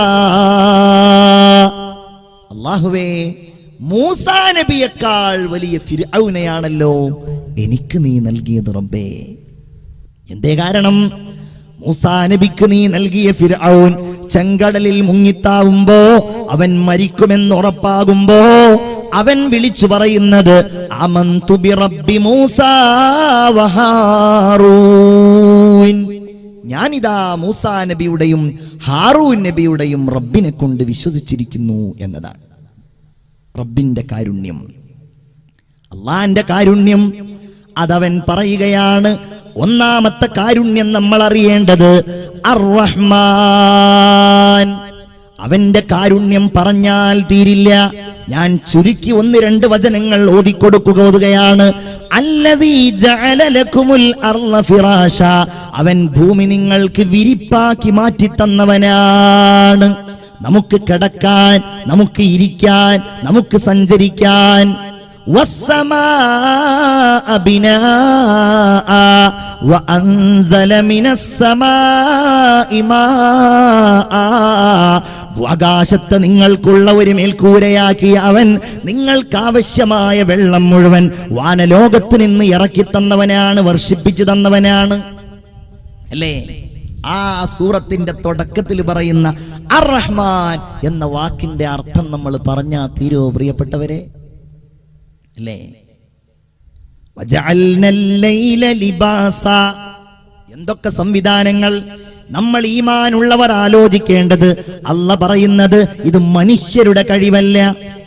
Speaker 1: അല്ലാഹുവേ, മൂസാ നബിയേക്കാൾ വലിയ ഫിർഔനെയാണല്ലോ എനിക്ക് നീ നൽകിയത് റബ്ബേ. എന്തേ കാരണം? മൂസാ നബിക്ക് നീ നൽകിയ ഫിർഔൻ ചെങ്കടലിൽ മുങ്ങിത്താവുമ്പോ, അവൻ മരിക്കുമെന്ന് ഉറപ്പാകുമ്പോ അവൻ വിളിച്ചു പറയുന്നത് ആമന്തു ബി റബ്ബി മൂസാ വഹാറൂൻ. ഞാനിതാ മൂസാ നബിയുടെയും ഹാറൂൻ നബിയുടെയും റബ്ബിനെ കൊണ്ട് വിശ്വസിച്ചിരിക്കുന്നു എന്നതാണ്. റബ്ബിന്റെ കാരുണ്യം, അള്ളാന്റെ കാരുണ്യം, അതവൻ പറയുകയാണ്. ഒന്നാമത്തെ കാരുണ്യം നമ്മൾ അറിയേണ്ടത് അർ-റഹ്മാൻ. അവന്റെ കാരുണ്യം പറഞ്ഞാൽ തീരില്ല. ഞാൻ ചുരുക്കി 1-2 വചനങ്ങൾ ഓതിക്കുകയാണ്. അല്ലദീ ജഅല ലക്കുമുൽ അർള ഫിറാശ. അവൻ ഭൂമി നിങ്ങൾക്ക് വിരിപ്പാക്കി മാറ്റി തന്നവനാണ്. നമുക്ക് കിടക്കാൻ, നമുക്ക് ഇരിക്കാൻ, നമുക്ക് സഞ്ചരിക്കാൻ. വസ്സമാഅ ബിനാഅ വഅൻസല മിനസ്സമാഇ മാഅ. ആകാശത്ത് നിങ്ങൾക്കുള്ള ഒരു മേൽക്കൂരയാക്കി അവൻ നിങ്ങൾക്ക് ആവശ്യമായ വെള്ളം മുഴുവൻ വാനലോകത്ത് നിന്ന് ഇറക്കി തന്നവനാണ്, വർഷിപ്പിച്ചു തന്നവനാണ്. അല്ലേ? ആ സൂറത്തിന്റെ തുടക്കത്തിൽ പറയുന്ന അർ-റഹ്മാൻ എന്ന വാക്കിന്റെ അർത്ഥം നമ്മൾ പറഞ്ഞാ തീരോ പ്രിയപ്പെട്ടവരെ? അല്ലേ? വജഅൽനൽ ലൈല ലിബാസ. എന്തൊക്കെ സംവിധാനങ്ങൾ! നമ്മൾ ഈമാനുള്ളവർ ആലോചിക്കേണ്ടത്, അല്ലാഹ് പറയുന്നത് ഇത് മനുഷ്യരുടെ കഴിവല്ല,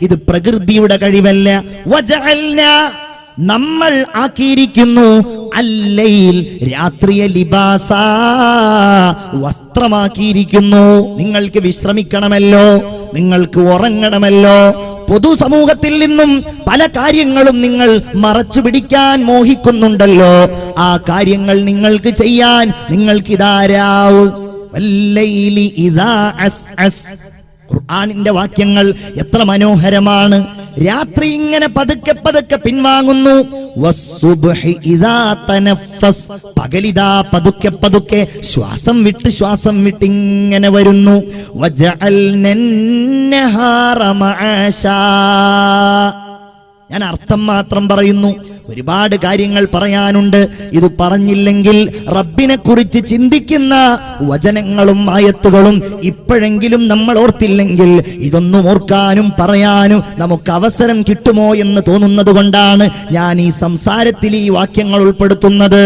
Speaker 1: ഇത് പ്രകൃതിയുടെ കഴിവല്ല. വജഅൽന, നമ്മൾ ആക്കിയിരിക്കുന്നു, അല്ലൈൽ, രാത്രിയെ, ലിബാസ, വസ്ത്രമാക്കിയിരിക്കുന്നു. നിങ്ങൾക്ക് വിശ്രമിക്കണമല്ലോ, നിങ്ങൾക്ക് ഉറങ്ങണമല്ലോ. പൊതുസമൂഹത്തിൽ നിന്നും പല കാര്യങ്ങളും നിങ്ങൾ മറച്ചു പിടിക്കാൻ മോഹിക്കുന്നുണ്ടല്ലോ. ആ കാര്യങ്ങൾ നിങ്ങൾക്ക് ചെയ്യാൻ നിങ്ങൾക്കിതാരാവ്. വല്ലൈലി ഇദാ അസ്അസ്. ഖുർആനിന്റെ വാക്യങ്ങൾ എത്ര മനോഹരമാണ്. രാത്രി ഇങ്ങനെ പതുക്കെ പതുക്കെ പിൻവാങ്ങുന്നു. വസ്സുബ്ഹി ഇദാ തനഫസ്. പകലിതാ പതുക്കെ പതുക്കെ ശ്വാസം വിട്ട് ഇങ്ങനെ വരുന്നു. വജഅൽനൻ നഹാറ മആശാ. ഞാൻ അർത്ഥം മാത്രം പറയുന്നു, ഒരുപാട് കാര്യങ്ങൾ പറയാനുണ്ട്. ഇത് പറഞ്ഞില്ലെങ്കിൽ റബ്ബിനെ കുറിച്ച് ചിന്തിക്കുന്ന വചനങ്ങളും ആയത്തുകളും ഇപ്പോഴെങ്കിലും നമ്മൾ ഓർത്തില്ലെങ്കിൽ ഇതൊന്നും ഓർക്കാനും പറയാനും നമുക്ക് അവസരം കിട്ടുമോ എന്ന് തോന്നുന്നത് കൊണ്ടാണ് ഞാൻ ഈ സംസാരത്തിൽ ഈ വാക്യങ്ങൾ ഉൾപ്പെടുത്തുന്നത്.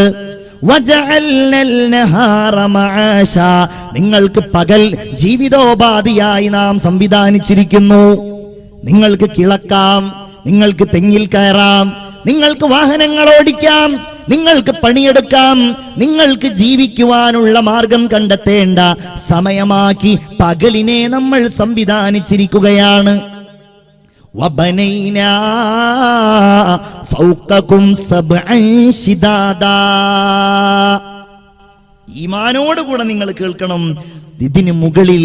Speaker 1: വജഅൽനൽ നഹാറ മആശാ. നിങ്ങൾക്ക് പകൽ ജീവിതോപാധിയായി നാം സംവിധാനിച്ചിരിക്കുന്നു. നിങ്ങൾക്ക് കിളക്കാം, നിങ്ങൾക്ക് തെങ്ങിൽ കയറാം, നിങ്ങൾക്ക് വാഹനങ്ങൾ ഓടിക്കാം, നിങ്ങൾക്ക് പണിയെടുക്കാം, നിങ്ങൾക്ക് ജീവിക്കുവാനുള്ള മാർഗം കണ്ടെത്തേണ്ട സമയമാക്കി പകലിനെ നമ്മൾ സംവിധാനിച്ചിരിക്കുകയാണ്. വബനൈനാ ഫൗഖകും സബ്അൻ ശിദാദാ. ഈമാനോടുകൂടെ നിങ്ങൾ കേൾക്കണം. ഇതിന് മുകളിൽ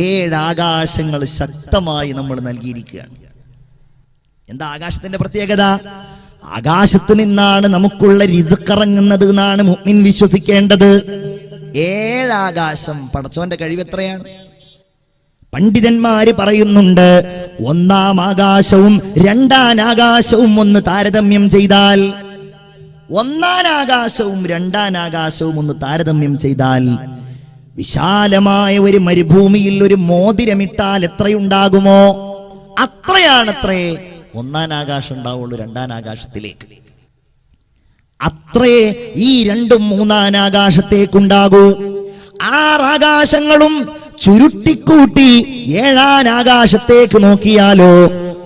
Speaker 1: 7 ആകാശങ്ങൾ ശക്തമായി നമ്മൾ നൽകിയിരിക്കുകയാണ്. എന്താ ആകാശത്തിന്റെ പ്രത്യേകത? ആകാശത്ത് നിന്നാണ് നമുക്കുള്ള റിസ്ക് ഇറങ്ങുന്നത് എന്നാണ് മുഅ്മിൻ വിശ്വസിക്കേണ്ടത്. 7 ആകാശം. പടച്ചോന്റെ കഴിവ് എത്രയാണ്? പണ്ഡിതന്മാര് പറയുന്നുണ്ട്, 1-ാം ആകാശവും 2-ാം ആകാശവും ഒന്ന് താരതമ്യം ചെയ്താൽ, 1-ാം ആകാശവും 2-ാം ആകാശവും ഒന്ന് താരതമ്യം ചെയ്താൽ, വിശാലമായ ഒരു മരുഭൂമിയിൽ ഒരു മോതിരമിട്ടാൽ എത്രയുണ്ടാകുമോ അത്രയാണത്രേ 1-ാം ആകാശം ഉണ്ടാവുള്ളൂ 2-ാം ആകാശത്തിലേക്ക്. അത്രേ ഈ 2ഉം 3-ാം ആകാശത്തേക്കുണ്ടാകൂ. 6 ആകാശങ്ങളും ചുരുട്ടിക്കൂട്ടി 7-ാം ആകാശത്തേക്ക് നോക്കിയാലോ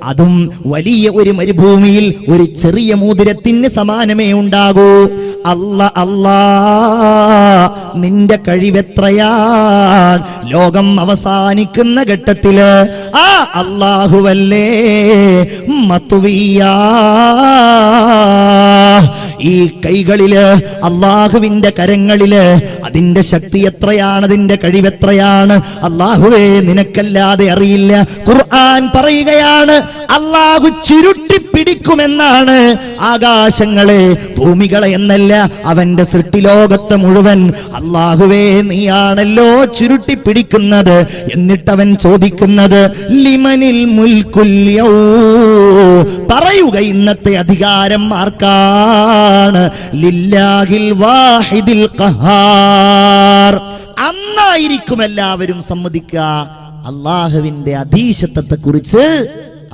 Speaker 1: അതും വലിയ ഒരു മരുഭൂമിയിൽ ഒരു ചെറിയ മോതിരത്തിന് സമാനമേ ഉണ്ടാകൂ. അല്ലാ നിന്റെ കഴിവെത്രയാണ്! ലോകം അവസാനിക്കുന്ന ഘട്ടത്തില് ആ അല്ലാഹുവല്ലേ മത്വിയാ. ഈ കൈകളില്, അല്ലാഹുവിന്റെ കരങ്ങളില് അതിന്റെ ശക്തി എത്രയാണ്, അതിന്റെ കഴിവെത്രയാണ് അല്ലാഹുവേ നിനക്കല്ലാതെ അറിയില്ല. ഖുർആൻ പറയുകയാണ്, അല്ലാഹു ചുരുട്ടിപ്പിടിക്കുമെന്നാണ് ആകാശങ്ങളെ, ഭൂമികളെ എന്നല്ല, അവന്റെ സൃഷ്ടിലോകത്തെ മുഴുവൻ അല്ലാഹുവേ നീയാണല്ലോ ചുരുട്ടിപ്പിടിക്കുന്നത്. എന്നിട്ടവൻ ചോദിക്കുന്നത് ലിമനിൽ മുൽക്കുൽ യൗം, പറയുക ഇന്നത്തെ അധികാരം ആർക്കാണ്? ലില്ലാഹിൽ വാഹിദിൽ ഖഹാർ. അന്നായിരിക്കും എല്ലാവരും സമ്മതിക്കുക അല്ലാഹുവിന്റെ അധീശത്വത്തെ കുറിച്ച്,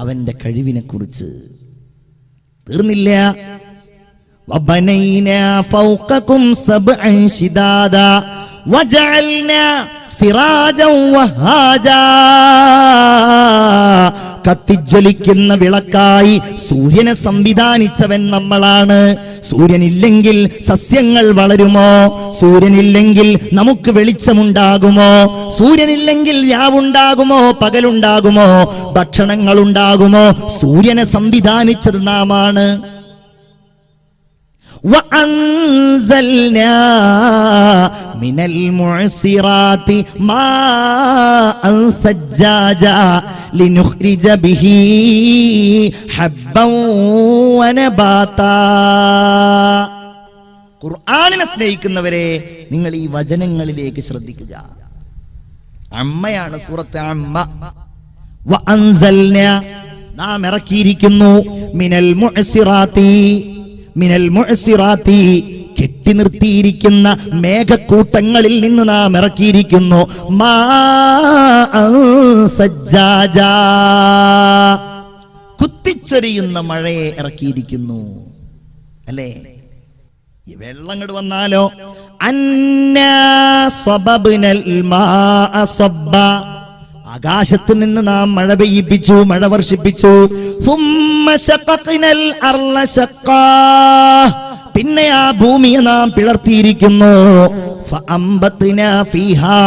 Speaker 1: അവന്റെ കഴിവിനെ കുറിച്ച്. തീർന്നില്ല. വബനൈനാ ഫൗഖകും സബ്അൻ ശിദാദാ വജഅൽനാ സിറാജൻ വഹാജാ. കത്തിജ്വലിക്കുന്ന വിളക്കായി സൂര്യനെ സംവിധാനിച്ചവൻ നമ്മളാണ്. സൂര്യനില്ലെങ്കിൽ സസ്യങ്ങൾ വളരുമോ? സൂര്യനില്ലെങ്കിൽ നമുക്ക് വെളിച്ചമുണ്ടാകുമോ? സൂര്യനില്ലെങ്കിൽ രാവുണ്ടാകുമോ? പകലുണ്ടാകുമോ? ഭക്ഷണങ്ങൾ ഉണ്ടാകുമോ? സൂര്യനെ സംവിധാനിച്ചത് നാമാണ്. وأنزلنا من المعصرات ماء ثجاجا لنخرج به حبا ونباتا. ഖുർആനിനെ സ്നേഹിക്കുന്നവരെ, നിങ്ങൾ ഈ വചനങ്ങളിലേക്ക് ശ്രദ്ധിക്കുക. അമ്മയാണ് സൂറത്ത് അമ്മ. വഅൻസൽനാ, നാം ഇറക്കിയിരിക്കുന്നു, മിനൽ മുഅ്സിറാത്തി, മിനൽ മുഅ്സിറാത്തി, കെട്ടി നിർത്തിയിരിക്കുന്ന മേഘക്കൂട്ടങ്ങളിൽ നിന്ന് നാം ഇറക്കിയിരിക്കുന്നു, മാഅൻ സജ്ജാജാ, കുത്തിച്ചൊരിയുന്ന മഴയെ ഇറക്കിയിരിക്കുന്നു. അല്ലേ? ഈ വെള്ളം ഇങ്ങോട്ട് വന്നാലോ, അന്നാ സ്വബബ്നൽ മാഅ സ്വബ്ബ, ആകാശത്ത് നിന്ന് നാം മഴ പെയ്യിപ്പിച്ചു, മഴ വർഷിപ്പിച്ചു. സുമ്മ ശഖഖ്നൽ അർള ശഖ്ഖാ, പിന്നെ ആ ഭൂമിയെ നാം പിളർത്തിയിരിക്കുന്നു. ഫഅംബത്നാ ഫീഹാ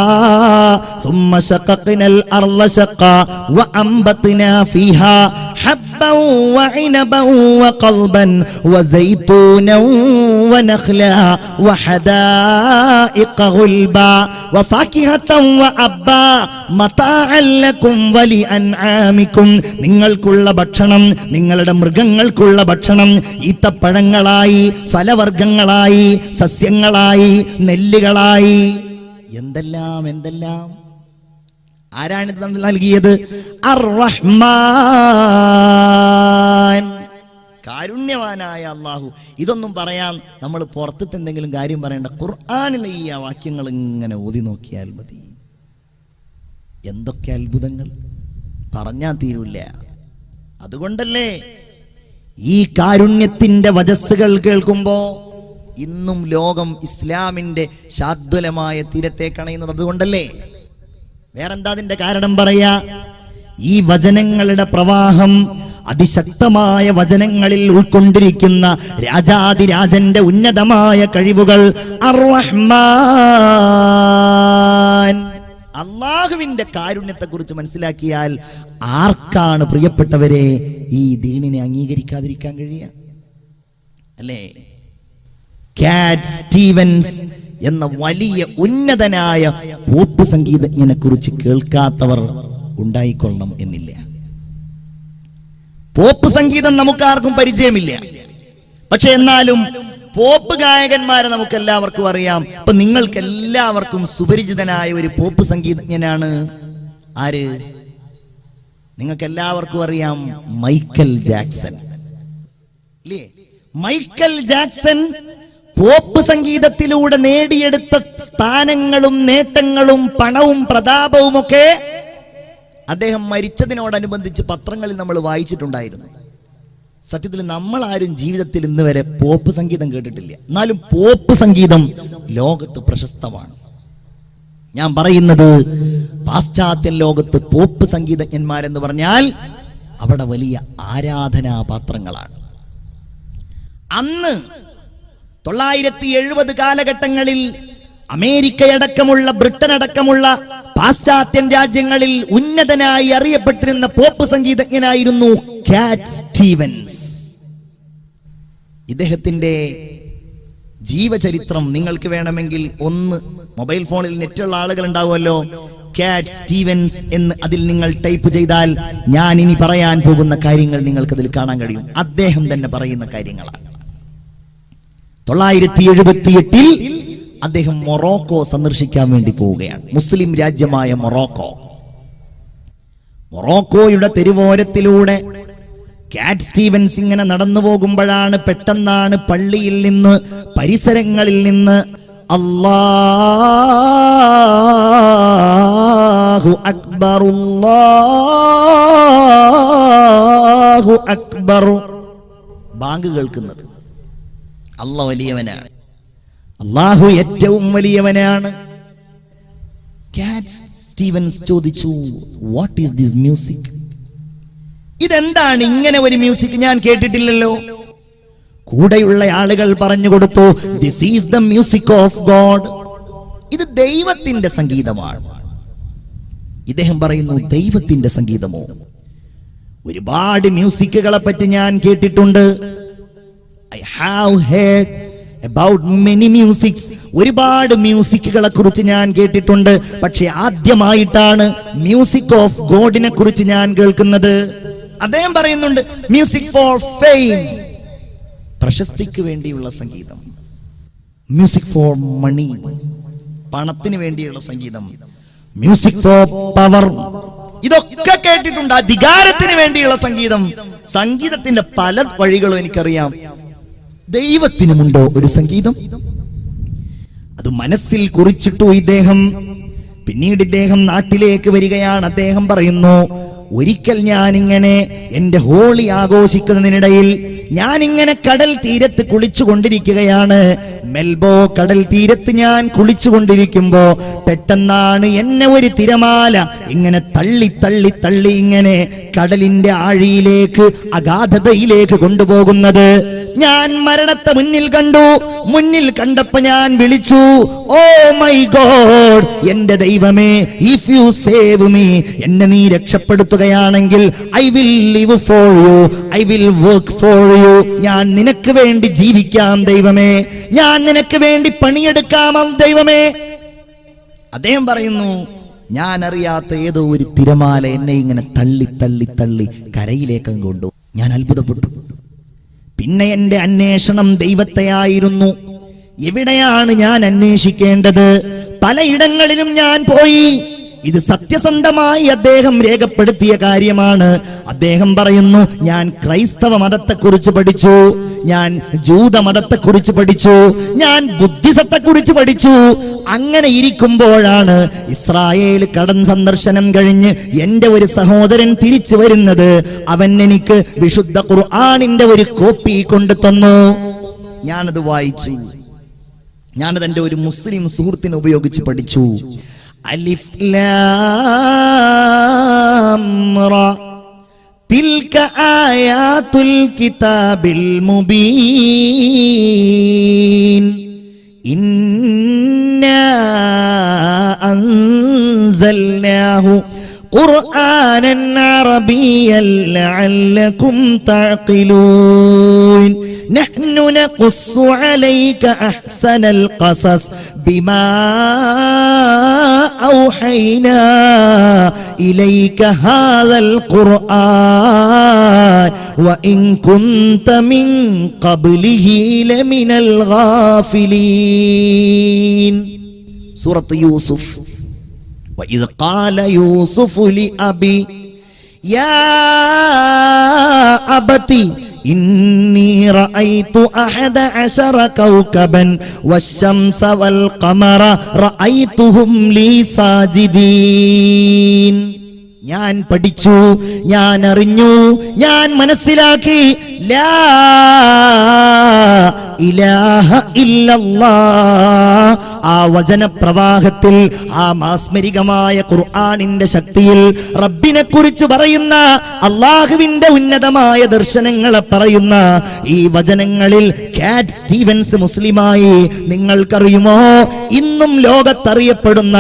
Speaker 1: സുമ്മ ശഖഖ്നൽ അർള ശഖ്ഖാ വഅംബത്നാ ഫീഹാ ഹബ്ബൻ വഇനബൻ വഖൽബൻ വസൈതൂനൻ വനഖ്ലാ വഹദായിഖ ഗുൽബാ വഫാകിഹതൻ വഅബ്ബാ മതാഅൻ ലക്കും വലിഅൻആമിക്കും. നിങ്ങൾക്കുള്ള ഭക്ഷണം, നിങ്ങളുടെ മൃഗങ്ങൾക്കുള്ള ഭക്ഷണം ഈത്തപ്പഴങ്ങളായി, ഫലവർഗ്ഗങ്ങളായി, സസ്യങ്ങളായി, നെല്ലുകളായി, എന്തെല്ലാം എന്തെല്ലാം. ആരാണിത് നൽകിയത്? അർ-റഹ്മാൻ, കാരുണ്യവാനായ അല്ലാഹു. ഇതൊന്നും പറയാൻ നമ്മൾ പുറത്തത്തെ എന്തെങ്കിലും കാര്യം പറയേണ്ട, ഖുർആനിലെ ഈ വാക്യങ്ങൾ ഇങ്ങനെ ഓതി നോക്കിയാൽ മതി. എന്തൊക്കെ അത്ഭുതങ്ങൾ, പറഞ്ഞാൽ തീരൂല്ല. അതുകൊണ്ടല്ലേ ഈ കാരുണ്യത്തിന്റെ വചസ്സുകൾ കേൾക്കുമ്പോ ഇന്നും ലോകം ഇസ്ലാമിന്റെ ശാദ്വലമായ തീരത്തേക്കണയുന്നത്. അതുകൊണ്ടല്ലേ. വേറെന്താ അതിന്റെ കാരണം പറയാ? ഈ വചനങ്ങളുടെ പ്രവാഹം, അതിശക്തമായ വചനങ്ങളിൽ ഉൾക്കൊണ്ടിരിക്കുന്ന രാജാതിരാജന്റെ ഉന്നതമായ കഴിവുകൾ. അർ-റഹ്മാൻ, അല്ലാഹുവിന്റെ കാരുണ്യത്തെ കുറിച്ച് മനസ്സിലാക്കിയാൽ ആർക്കാണ് കാറ്റ് സ്റ്റീവൻസ് എന്ന വലിയ ഉന്നതനായ പോപ്പ് സംഗീതജ്ഞനെ കുറിച്ച് കേൾക്കാത്തവർ ഉണ്ടായിക്കൊള്ളണം എന്നില്ല. പോപ്പ് സംഗീതം നമുക്കാർക്കും പരിചയമില്ല. പക്ഷെ എന്നാലും പോപ്പ് ഗായകന്മാരെ നമുക്ക് എല്ലാവർക്കും അറിയാം. ഇപ്പൊ നിങ്ങൾക്ക് എല്ലാവർക്കും സുപരിചിതനായ ഒരു പോപ്പ് സംഗീതജ്ഞനാണ് ആര്? നിങ്ങൾക്ക് എല്ലാവർക്കും അറിയാം, മൈക്കൽ ജാക്സൺ. ഇല്ലേ? മൈക്കൽ ജാക്സൺ പോപ്പ് സംഗീതത്തിലൂടെ നേടിയെടുത്ത സ്ഥാനങ്ങളും നേട്ടങ്ങളും പണവും പ്രതാപവും ഒക്കെ അദ്ദേഹം മരിച്ചതിനോടനുബന്ധിച്ച് പത്രങ്ങളിൽ നമ്മൾ വായിച്ചിട്ടുണ്ടായിരുന്നു. സത്യത്തിൽ നമ്മൾ ആരും ജീവിതത്തിൽ ഇന്ന് വരെ പോപ്പ് സംഗീതം കേട്ടിട്ടില്ല. എന്നാലും പോപ്പ് സംഗീതം ലോകത്ത് പ്രശസ്തമാണ്. ഞാൻ പറയുന്നത് പാശ്ചാത്യ ലോകത്ത് പോപ്പ് സംഗീതജ്ഞന്മാരെന്ന് പറഞ്ഞാൽ അവിടെ വലിയ ആരാധനാപാത്രങ്ങളാണ്. അന്ന് 970 കാലഘട്ടങ്ങളിൽ അമേരിക്കയടക്കമുള്ള ബ്രിട്ടൻ അടക്കമുള്ള പാശ്ചാത്യൻ രാജ്യങ്ങളിൽ ഉന്നതനായി അറിയപ്പെട്ടിരുന്ന പോപ്പ് സംഗീതജ്ഞനായിരുന്നു കാറ്റ് സ്റ്റീവൻസ്. ഇദ്ദേഹത്തിന്റെ ജീവചരിത്രം നിങ്ങൾക്ക് വേണമെങ്കിൽ ഒന്ന് മൊബൈൽ ഫോണിൽ നെറ്റുള്ള ആളുകൾ ഉണ്ടാവുമല്ലോ, കാറ്റ് സ്റ്റീവൻസ് എന്ന് അതിൽ നിങ്ങൾ ടൈപ്പ് ചെയ്താൽ ഞാൻ ഇനി പറയാൻ പോകുന്ന കാര്യങ്ങൾ നിങ്ങൾക്കതിൽ കാണാൻ കഴിയും. അദ്ദേഹം തന്നെ പറയുന്ന കാര്യങ്ങളാണ്. 978 അദ്ദേഹം മൊറോക്കോ സന്ദർശിക്കാൻ വേണ്ടി പോവുകയാണ്. മുസ്ലിം രാജ്യമായ മൊറോക്കോയുടെ തെരുവോരത്തിലൂടെ കാറ്റ് സ്റ്റീവൻസ് ഇങ്ങനെ നടന്നു പോകുമ്പോഴാണ് പെട്ടെന്നാണ് പള്ളിയിൽ നിന്ന്, പരിസരങ്ങളിൽ നിന്ന് അല്ലാഹു അക്ബർ അല്ലാഹു അക്ബർ ബാങ്ക് കേൾക്കുന്നത്. അല്ലാഹു വലിയവനാണ്, അല്ലാഹു ഏറ്റവും വലിയവനാണ്. കാറ്റ് സ്റ്റീവൻസ് ചോദിച്ചു, വാട്ട് ഈസ് ദിസ് മ്യൂസിക്? ഇതെന്താണ് ഇങ്ങനെ ഒരു മ്യൂസിക്? ഞാൻ കേട്ടിട്ടില്ലല്ലോ. കൂടെയുള്ള ആളുകൾ പറഞ്ഞു കൊടുത്തു, this is the music of God. ഇത് ദൈവത്തിന്റെ സംഗീതമാണ്. ഇദ്ദേഹം പറയുന്നു, ദൈവത്തിന്റെ സംഗീതമോ? ഒരുപാട് മ്യൂസിക്കുകളെ പറ്റി ഞാൻ കേട്ടിട്ടുണ്ട്. I have heard about many musics. ഒരുപാട് മ്യൂസിക്കുകളെ കുറിച്ച് ഞാൻ കേട്ടിട്ടുണ്ട്. പക്ഷെ ആദ്യമായിട്ടാണ് മ്യൂസിക് ഓഫ് ഗോഡിനെ കുറിച്ച് ഞാൻ കേൾക്കുന്നത്. അദ്ദേഹം പറയുന്നുണ്ട്, മ്യൂസിക് ഫോർ ഫെയിം, പ്രശസ്തിക്ക് വേണ്ടിയുള്ള സംഗീതം. മ്യൂസിക് ഫോർ മണി, പണത്തിന് വേണ്ടിയുള്ള സംഗീതം. മ്യൂസിക് ഫോർ പവർ, ഇതൊക്കെ കേട്ടിട്ടുണ്ട്. അധികാരത്തിന് വേണ്ടിയുള്ള സംഗീതം. സംഗീതത്തിന്റെ പല വഴികളും എനിക്കറിയാം. ദൈവത്തിനുമുണ്ടോ ഒരു സംഗീതം? അത് മനസ്സിൽ കുറിച്ചിട്ടു ഇദ്ദേഹം. പിന്നീട് ഇദ്ദേഹം നാട്ടിലേക്ക് വരികയാണ്. അദ്ദേഹം പറയുന്നു, ഒരിക്കൽ ഞാനിങ്ങനെ എന്റെ ഹോളി ആഘോഷിക്കുന്നതിനിടയിൽ ഞാനിങ്ങനെ കടൽ തീരത്ത് കുളിച്ചുകൊണ്ടിരിക്കുകയാണ്. മെൽബോ കടൽ തീരത്ത് ഞാൻ കുളിച്ചുകൊണ്ടിരിക്കുമ്പോ പെട്ടെന്നാണ് എന്നെ ഒരു തിരമാല ഇങ്ങനെ തള്ളി തള്ളി തള്ളി ഇങ്ങനെ കടലിന്റെ ആഴിയിലേക്ക്, അഗാധതയിലേക്ക് കൊണ്ടുപോകുന്നത്. ഞാൻ മരണത്തെ മുന്നിൽ കണ്ടു. മുന്നിൽ കണ്ടപ്പോ ഞാൻ വിളിച്ചു, ഓ മൈ ഗോഡ്, എന്റെ ദൈവമേ, ഇഫ് യു സേവ് മീ, എന്നെ നീ രക്ഷപ്പെടുത്തുകയാണെങ്കിൽ I will live for you, I will work for you. ഞാൻ നിനക്ക് വേണ്ടി ജീവിക്കാം ദൈവമേ, ഞാൻ നിനക്ക് വേണ്ടി പണിയെടുക്കാം ദൈവമേ. അദ്ദേഹം പറയുന്നു, ഞാൻ അറിയാത്ത ഏതോ ഒരു തിരമാല എന്നെ ഇങ്ങനെ തള്ളി തള്ളി തള്ളി കരയിലേക്ക് കൊണ്ടു. ഞാൻ അത്ഭുതപ്പെട്ടു. പിന്നെ എന്റെ അന്വേഷണം ദൈവത്തെയായിരുന്നു. എവിടെയാണ് ഞാൻ അന്വേഷിക്കേണ്ടത്? പലയിടങ്ങളിലും ഞാൻ പോയി. ഇത് സത്യസന്ധമായി അദ്ദേഹം രേഖപ്പെടുത്തിയ കാര്യമാണ്. അദ്ദേഹം പറയുന്നു, ഞാൻ ക്രൈസ്തവ മതത്തെക്കുറിച്ച് പഠിച്ചു, ഞാൻ ജൂത മതത്തെക്കുറിച്ച് പഠിച്ചു, ഞാൻ ബുദ്ധിസത്തെക്കുറിച്ച് പഠിച്ചു. അങ്ങനെ ഇരിക്കുമ്പോഴാണ് ഇസ്രായേൽ കടൽ സന്ദർശനം കഴിഞ്ഞ് എന്റെ ഒരു സഹോദരൻ തിരിച്ചു വരുന്നത്. അവൻ എനിക്ക് വിശുദ്ധ ഖുർആനിന്റെ ഒരു കോപ്പി കൊണ്ടു തന്നു. ഞാനത് വായിച്ചു. ഞാനത് എന്റെ ഒരു മുസ്ലിം സുഹൃത്തിനെ ഉപയോഗിച്ച് പഠിച്ചു. അലിഫ് ലാം റാ തിൽക ആയാതുൽ കിതാബിൽ മുബീൻ ഇന്നാ അൻസൽനാഹു ഖുർആനൻ അറബിയ്യൻ ലഅല്ലകും തഅഖിലൂൻ നഹ്നു നഖുസ്സു അലൈക അഹ്സനൽ ഖസസ് ബിമാ ഔഹൈനാ ഇലൈക ഹാദൽ ഖുർആൻ വഇൻ കുന്ത മിൻ ഖബ്ലിഹി ലമിനൽ ഗാഫിലീൻ. സൂറത്ത് യൂസുഫ്. وإذ قال يوسف لأبي يا أبتي إني رأيت 11 كوكبا والشمس والقمر رأيتهم لي ساجدين. ഞാൻ പഠിച്ചു, ഞാൻ അറിഞ്ഞു, ഞാൻ മനസ്സിലാക്കി ലാ ഇലാഹ ഇല്ലല്ലാഹ്. ആ വചനപ്രവാഹത്തിൽ, ആ മാസ്മരികമായ ഖുർആനിന്റെ ശക്തിയിൽ റബ്ബിനെ കുറിച്ച് പറയുന്ന, അള്ളാഹുവിന്റെ ഉന്നതമായ ദർശനങ്ങളെ പറയുന്ന ഈ വചനങ്ങളിൽ കാറ്റ് സ്റ്റീവൻസ് മുസ്ലിമായി നിങ്ങൾക്കറിയുമോ? ഇന്നും ലോകത്തറിയപ്പെടുന്ന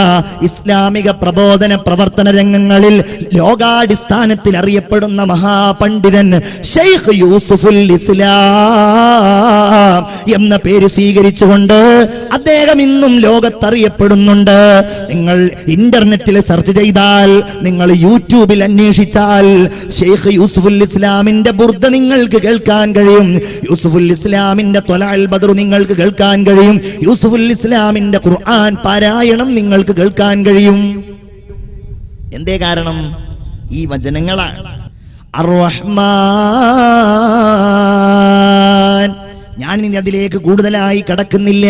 Speaker 1: ഇസ്ലാമിക പ്രബോധന പ്രവർത്തന രംഗങ്ങളിൽ ലോകാടിസ്ഥാനത്തിൽ അറിയപ്പെടുന്ന മഹാപണ്ഡിതൻ ഷെയ്ഖ് യൂസുഫുൽ ഇസ്ലാം എന്ന പേര് സ്വീകരിച്ചുകൊണ്ട് അദ്ദേഹം ഇന്നും ലോകത്തറിയപ്പെടുന്നുണ്ട്. നിങ്ങൾ ഇന്റർനെറ്റിൽ സെർച്ച് ചെയ്താൽ, നിങ്ങൾ യൂട്യൂബിൽ അന്വേഷിച്ചാൽ ഷെയ്ഖ് യൂസുഫുൽ ഇസ്ലാമിന്റെ ബുർദ നിങ്ങൾക്ക് കേൾക്കാൻ കഴിയും. യൂസുഫുൽ ഇസ്ലാമിന്റെ ത്വലഅൽ ബദ്ർ നിങ്ങൾക്ക് കേൾക്കാൻ കഴിയും. യൂസുഫുൽ ഇസ്ലാമിന്റെ ഖുർആൻ പാരായണം നിങ്ങൾക്ക് കേൾക്കാൻ കഴിയും. എന്തേ കാരണം? ഈ വചനങ്ങളാണ്. അർ-റഹ്മാൻ. ഞാൻ ഇനി അതിലേക്ക് കൂടുതലായി കടക്കുന്നില്ല.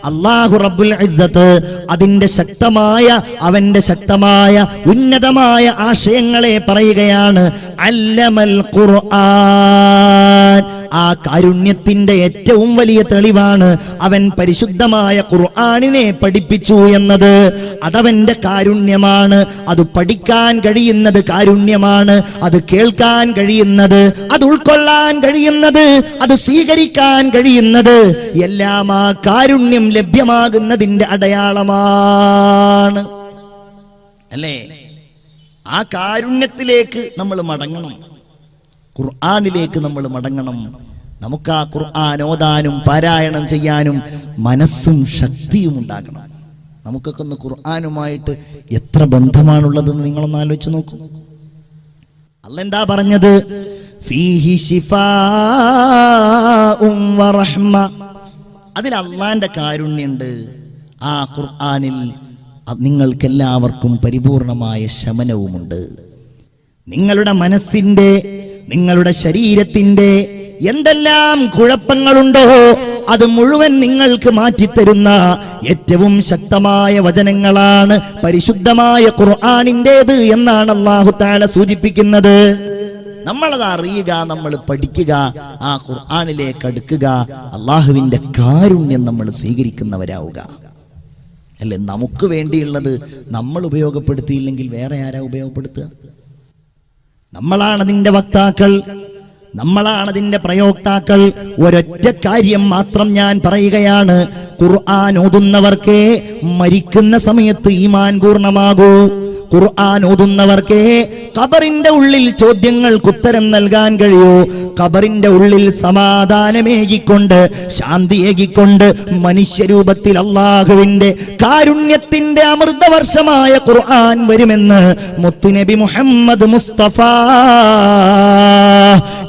Speaker 1: അല്ലാഹു റബ്ബുൽ ഇസ്സത്ത് അതിന്റെ ശക്തമായ, അവന്റെ ശക്തമായ ഉന്നതമായ ആശയങ്ങളെ പറയുകയാണ്. അല്ലമൽ ഖുർആൻ. ആ കാരുണ്യത്തിന്റെ ഏറ്റവും വലിയ തെളിവാണ് അവൻ പരിശുദ്ധമായ ഖുർആനിനെ പഠിപ്പിച്ചു എന്നത്. അതവന്റെ കാരുണ്യമാണ്. അത് പഠിക്കാൻ കഴിയുന്നത് കാരുണ്യമാണ്. അത് കേൾക്കാൻ കഴിയുന്നത്, അത് ഉൾക്കൊള്ളാൻ കഴിയുന്നത്, അത് സ്വീകരിക്കാൻ കഴിയുന്നത് എല്ലാം ആ കാരുണ്യം ലഭ്യമാകുന്നതിന്റെ അടയാളമാണ്. അല്ലേ? ആ കാരുണ്യത്തിലേക്ക് നമ്മൾ മടങ്ങണം. ഖുർആനിലേക്ക് നമ്മൾ മടങ്ങണം. നമുക്ക് ആ ഖുർആൻ ഓതാനും പാരായണം ചെയ്യാനും മനസ്സും ശക്തിയും ഉണ്ടാകണം. നമുക്കൊക്കെ ഒന്ന് ഖുർആനുമായിട്ട് എത്ര ബന്ധമാണുള്ളതെന്ന് നിങ്ങളൊന്ന് ആലോചിച്ച് നോക്കൂ. അല്ലാഹ് എന്താ പറഞ്ഞത്? ഫീഹി ശിഫാഉം വറഹ്മ. അതിൽ അള്ളാന്റെ കാരുണ്യമുണ്ട്. ആ ഖുർആനിൽ നിങ്ങൾക്കെല്ലാവർക്കും പരിപൂർണമായ ശമനവുമുണ്ട്. നിങ്ങളുടെ മനസ്സിന്റെ, നിങ്ങളുടെ ശരീരത്തിന്റെ എന്തെല്ലാം കുഴപ്പങ്ങളുണ്ടോ അത് മുഴുവൻ നിങ്ങൾക്ക് മാറ്റിത്തരുന്ന ഏറ്റവും ശക്തമായ വചനങ്ങളാണ് പരിശുദ്ധമായ ഖുർആനിന്റേത് എന്നാണ് അല്ലാഹു തആല സൂചിപ്പിക്കുന്നത്. നമ്മളത് അറിയുക, നമ്മൾ പഠിക്കുക, ആ ഖുർആനിലേക്ക് അടുക്കുക, അള്ളാഹുവിന്റെ കാരുണ്യം നമ്മൾ സ്വീകരിക്കുന്നവരാവുക. അല്ലെ? നമുക്ക് വേണ്ടിയുള്ളത് നമ്മൾ ഉപയോഗപ്പെടുത്തിയില്ലെങ്കിൽ വേറെ ആരാ ഉപയോഗപ്പെടുത്തുക? നമ്മളാണ് അതിന്റെ വക്താക്കൾ, നമ്മളാണ് അതിന്റെ പ്രയോക്താക്കൾ. ഒരൊറ്റ കാര്യം മാത്രം ഞാൻ പറയുകയാണ്. ഖുർആൻ ഓതുന്നവർക്കേ മരിക്കുന്ന സമയത്ത് ഈമാൻ പൂർണ്ണമാകൂ. ഖുർആൻ ഓതുന്നവർക്കേ ഖബറിന്റെ ഉള്ളിൽ ചോദ്യങ്ങൾക്ക് ഉത്തരം നൽകാൻ കഴിയൂ. ഖബറിന്റെ ഉള്ളിൽ സമാധാനമേകിക്കൊണ്ട്, ശാന്തിയേകിക്കൊണ്ട് മനുഷ്യരൂപത്തിൽ അള്ളാഹുവിന്റെ കാരുണ്യത്തിന്റെ അമൃതവർഷമായ ഖുർആൻ വരുമെന്ന് മുത്തുനബി മുഹമ്മദ് മുസ്തഫ.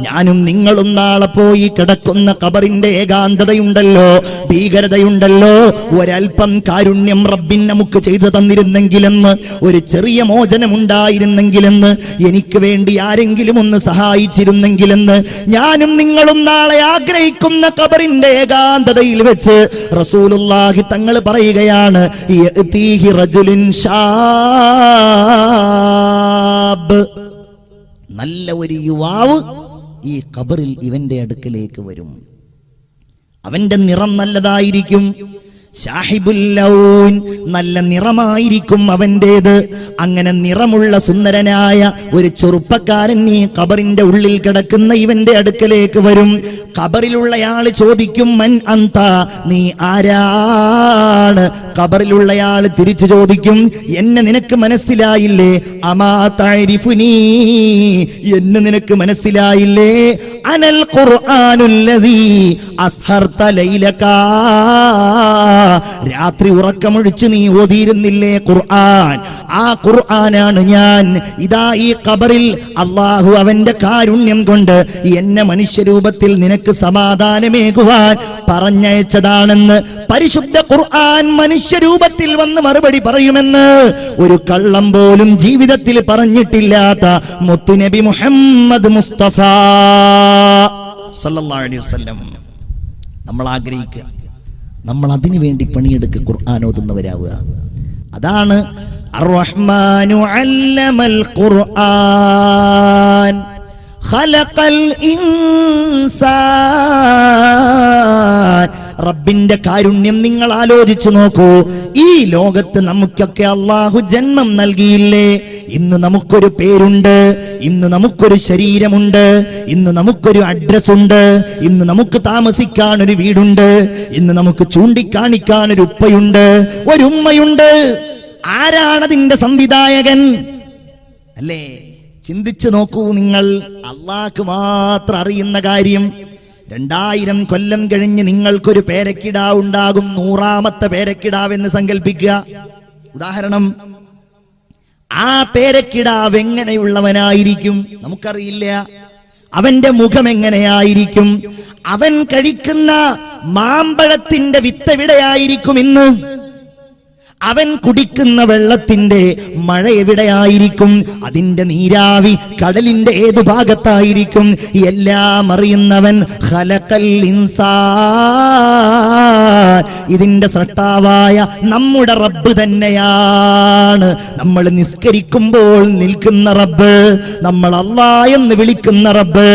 Speaker 1: ഞാനും നിങ്ങളും നാളെ പോയി കിടക്കുന്ന ഖബറിന്റെ ഏകാന്തതയുണ്ടല്ലോ, ഭീകരതയുണ്ടല്ലോ, ഒരൽപ്പം കാരുണ്യം റബ്ബിൻ നമുക്ക് ചെയ്തു തന്നിരുന്നെങ്കിലെന്ന്, ഒരു ചെറിയ മോചനമുണ്ടായിരുന്നെങ്കിലെന്ന്, എനിക്ക് വേണ്ടി ആരെങ്കിലും ഒന്ന് സഹായിച്ചിരുന്നെങ്കിലെന്ന് ഞാനും നിങ്ങളും നാളെ ആഗ്രഹിക്കുന്ന ഖബറിന്റെ ഏകാന്തതയിൽ വെച്ച് റസൂലുള്ളാഹി തങ്ങൾ പറയുകയാണ്, യഅതീഹി റജുലുൻ ശാബ്. നല്ല ഒരു യുവാവ് ഈ ഖബറിൽ ഇവന്റെ അടുക്കലേക്ക് വരും. അവന്റെ നിറം നല്ലതായിരിക്കും, ഷാഹിബുൽ ലൗൻ, നല്ല നിറമായിരിക്കും അവന്റേത്. അങ്ങനെ നിറമുള്ള സുന്ദരനായ ഒരു ചെറുപ്പക്കാരൻ ഈ ഖബറിന്റെ ഉള്ളിൽ കിടക്കുന്ന ഇവന്റെ അടുക്കലേക്ക് വരും. ഖബറിലുള്ളയാൾ ചോദിക്കും, മൻ അന്ത, നീ ആരാണ്? ഖബറിലുള്ളയാൾ തിരിച്ചു ചോദിക്കും, എന്നെ നിനക്ക് മനസ്സിലായില്ലേ? അമാ തഅരിഫുനീ, എന്നെ നിനക്ക് മനസ്സിലായില്ലേ? അനൽ ഖുർആനുല്ലദീ അസ്ഹർത ലൈലക, രാത്രി ഉറക്കമൊഴിച്ച് നീ ഓതിയിരുന്നില്ലേ ഖുർആൻ? ആ ഖുർആനാണ് ഞാൻ. ഇതാ ഈ ഖബറിൽ അല്ലാഹു അവന്റെ കാരുണ്യം കൊണ്ട് എന്നെ മനുഷ്യരൂപത്തിൽ നിനക്ക് സമാധാനമേകുവാൻ പറഞ്ഞയച്ചതാണെന്ന് പരിശുദ്ധ ഖുർആൻ മനുഷ്യരൂപത്തിൽ വന്ന് മറുപടി പറയുമെന്ന് ഒരു കള്ളം പോലും ജീവിതത്തിൽ പറഞ്ഞിട്ടില്ലാത്ത മുത്തുനബി മുഹമ്മദ് മുസ്തഫ സല്ലല്ലാഹു അലൈഹി വസല്ലം. നമ്മൾ ആഗ്രഹിക്കുക, നമ്മൾ അതിനു വേണ്ടി പണിയെടുക്കുക, ഖുർആൻ ഓതുന്നവരാവുക. അതാണ് അർ-റഹ്മാനു അല്ലമൽ ഖുർആൻ ഖലഖൽ ഇൻസാൻ. റബ്ബിന്റെ കാരുണ്യം നിങ്ങൾ ആലോചിച്ചു നോക്കൂ. ഈ ലോകത്ത് നമുക്കൊക്കെ അല്ലാഹു ജന്മം നൽകിയില്ലേ? ഇന്ന് നമുക്കൊരു പേരുണ്ട്, ഇന്ന് നമുക്കൊരു ശരീരമുണ്ട്, ഇന്ന് നമുക്കൊരു അഡ്രസ് ഉണ്ട്, ഇന്ന് നമുക്ക് താമസിക്കാൻ ഒരു വീടുണ്ട്, ഇന്ന് നമുക്ക് ചൂണ്ടിക്കാണിക്കാൻ ഒരു ഉപ്പയുണ്ട്, ഒരു ഉമ്മയുണ്ട്. ആരാണതിന്റെ സംവിധായകൻ? അല്ലേ? ചിന്തിച്ചു നോക്കൂ നിങ്ങൾ. അള്ളാഹ്ക്ക് മാത്രം അറിയുന്ന കാര്യം. 2000 കൊല്ലം കഴിഞ്ഞ് നിങ്ങൾക്കൊരു പേരക്കിടാവ് ഉണ്ടാകും. 100ാമത്തെ പേരക്കിടാവെന്ന് സങ്കല്പിക്കുക. ഉദാഹരണം, ആ പേരക്കിടാവ് എങ്ങനെയുള്ളവനായിരിക്കും നമുക്കറിയില്ല. അവന്റെ മുഖം എങ്ങനെയായിരിക്കും? അവൻ കഴിക്കുന്ന മാമ്പഴത്തിന്റെ വിത്തെവിടെയായിരിക്കും ഇന്ന്? അവൻ കുടിക്കുന്ന വെള്ളത്തിന്റെ മഴ എവിടെയായിരിക്കും? അതിന്റെ നീരാവി കടലിന്റെ ഏതു ഭാഗത്തായിരിക്കും? എല്ലാം അറിയുന്നവൻ ഖലഖൽ ഇൻസാൻ, ഇതിന്റെ സൃഷ്ടാവായ നമ്മുടെ റബ്ബ് തന്നെയാണ്. നമ്മൾ നിസ്കരിക്കുമ്പോൾ നിൽക്കുന്ന റബ്ബ്, നമ്മൾ അല്ലാഹ് എന്ന് വിളിക്കുന്ന റബ്ബ്,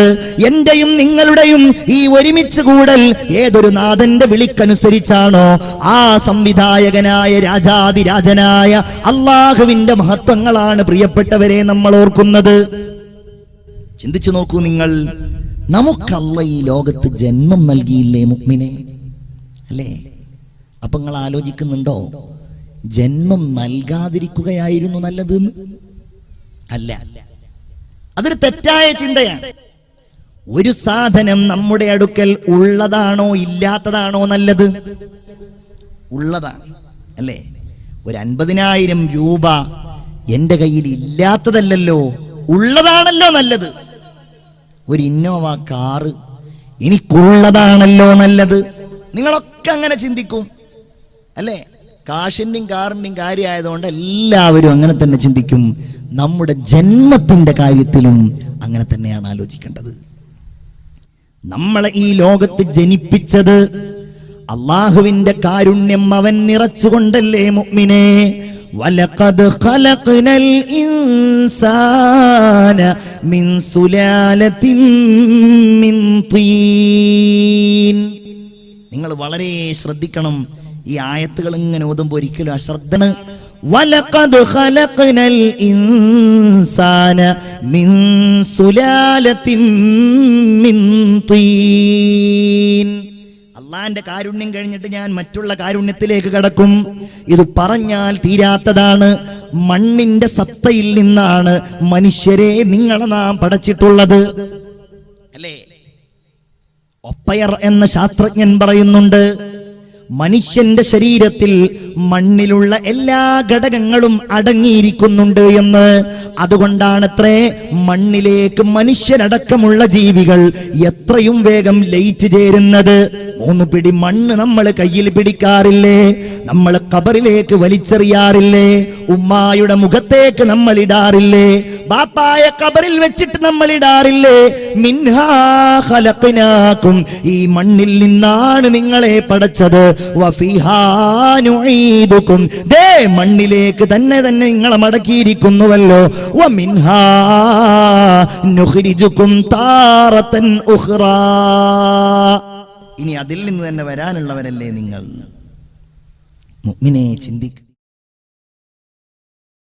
Speaker 1: എന്റെയും നിങ്ങളുടെയും ഈ ഒരുമിച്ച് കൂടൽ ഏതൊരു നാഥന്റെ വിളിക്കനുസരിച്ചാണോ ആ സംവിധായകനായ രാജാതിരാജനായ അല്ലാഹുവിന്റെ മഹത്വങ്ങളാണ് പ്രിയപ്പെട്ടവരെ നമ്മൾ ഓർക്കുന്നത്. ചിന്തിച്ചു നോക്കൂ നിങ്ങൾ. നമുക്ക് അല്ലാഹ് ഈ ലോകത്ത് ജന്മം നൽകിയില്ലേ മുഅ്മിനെ? അല്ലേ? അപ്പൊ നിങ്ങൾ ആലോചിക്കുന്നുണ്ടോ, ജന്മം നൽകാതിരിക്കുകയായിരുന്നു നല്ലത്? അല്ല, അതൊരു തെറ്റായ ചിന്തയാണ്. ഒരു സാധനം നമ്മുടെ അടുക്കൽ ഉള്ളതാണോ ഇല്ലാത്തതാണോ നല്ലത്? ഉള്ളതാണ്, അല്ലേ? ഒരു 50,000 രൂപ എന്റെ കയ്യിൽ ഇല്ലാത്തതല്ലല്ലോ, ഉള്ളതാണല്ലോ നല്ലത്. ഒരു ഇന്നോവ കാറ് എനിക്കുള്ളതാണല്ലോ നല്ലത്. നിങ്ങളൊക്കെ അങ്ങനെ ചിന്തിക്കും, അല്ലേ? കാശിന്റെയും കാറിന്റെയും കാര്യമായതുകൊണ്ട് എല്ലാവരും അങ്ങനെ തന്നെ ചിന്തിക്കും. നമ്മുടെ ജന്മത്തിന്റെ കാര്യത്തിലും അങ്ങനെ തന്നെയാണ് ആലോചിക്കേണ്ടത്. നമ്മളെ ഈ ലോകത്ത് ജനിപ്പിച്ചത് അല്ലാഹുവിന്റെ കാരുണ്യം അവൻ നിറച്ചുകൊണ്ടല്ലേ മുഅ്മിനേ? വലഖദ് ഖലഖ്നൽ ഇൻസാന മിൻ സുലാലത്തിൻ മിൻ തീൻ. നിങ്ങൾ വളരെ ശ്രദ്ധിക്കണം. ഈ ആയത്തുകൾ ഇങ്ങനെ ഓതുമ്പോൾ ഒരിക്കലും അശ്രദ്ധന്. വലഖദ് ഖലഖ്നൽ ഇൻസാന മിൻ സുലാലത്തിൻ മിൻ തീൻ. അള്ളാന്റെ കാരുണ്യം കഴിഞ്ഞിട്ട് ഞാൻ മറ്റുള്ള കാരുണ്യത്തിലേക്ക് കടക്കും. ഇത് പറഞ്ഞാൽ തീരാത്തതാണ്. മണ്ണിന്റെ സത്തയിൽ നിന്നാണ് മനുഷ്യരെ നിങ്ങളെ നാം പടച്ചിട്ടുള്ളത്, അല്ലേ? ഒപ്പയർ എന്ന ശാസ്ത്രജ്ഞൻ പറയുന്നുണ്ട്, മനുഷ്യന്റെ ശരീരത്തിൽ മണ്ണിലുള്ള എല്ലാ ഘടകങ്ങളും അടങ്ങിയിരിക്കുന്നുണ്ട് എന്ന്. അതുകൊണ്ടാണത്രേ മണ്ണിലേക്ക് മനുഷ്യനടക്കമുള്ള ജീവികൾ എത്രയും വേഗം ലയിച്ചു ചേരുന്നത്. 3 പിടി മണ്ണ് നമ്മൾ കയ്യിൽ പിടിക്കാറില്ലേ? നമ്മൾ ഖബറിലേക്ക് വലിച്ചെറിയാറില്ലേ? ഉമ്മായുടെ മുഖത്തേക്ക് നമ്മൾ ഇടാറില്ലേ? ബാപ്പായ ഖബറിൽ വെച്ചിട്ട് നമ്മൾ ഇടാറില്ലേ? മിൻഹാ ഖലഖ്നാകും, ഈ മണ്ണിൽ നിന്നാണ് നിങ്ങളെ പടച്ചത്. വഫീഹാ നുഈദുകും, ദേ മണ്ണിലേക്ക് തന്നെ നിങ്ങളെ മടക്കിയിരിക്കുന്നുവല്ലോ. വമിൻഹാ നുഖ്രിജുകും താറതൻ ഉഖ്റാ, ഇനി അതിൽ നിന്ന് തന്നെ വരാനുള്ളവരല്ലേ നിങ്ങൾ? മുഅ്മിനേ ചിന്തിക്കുക.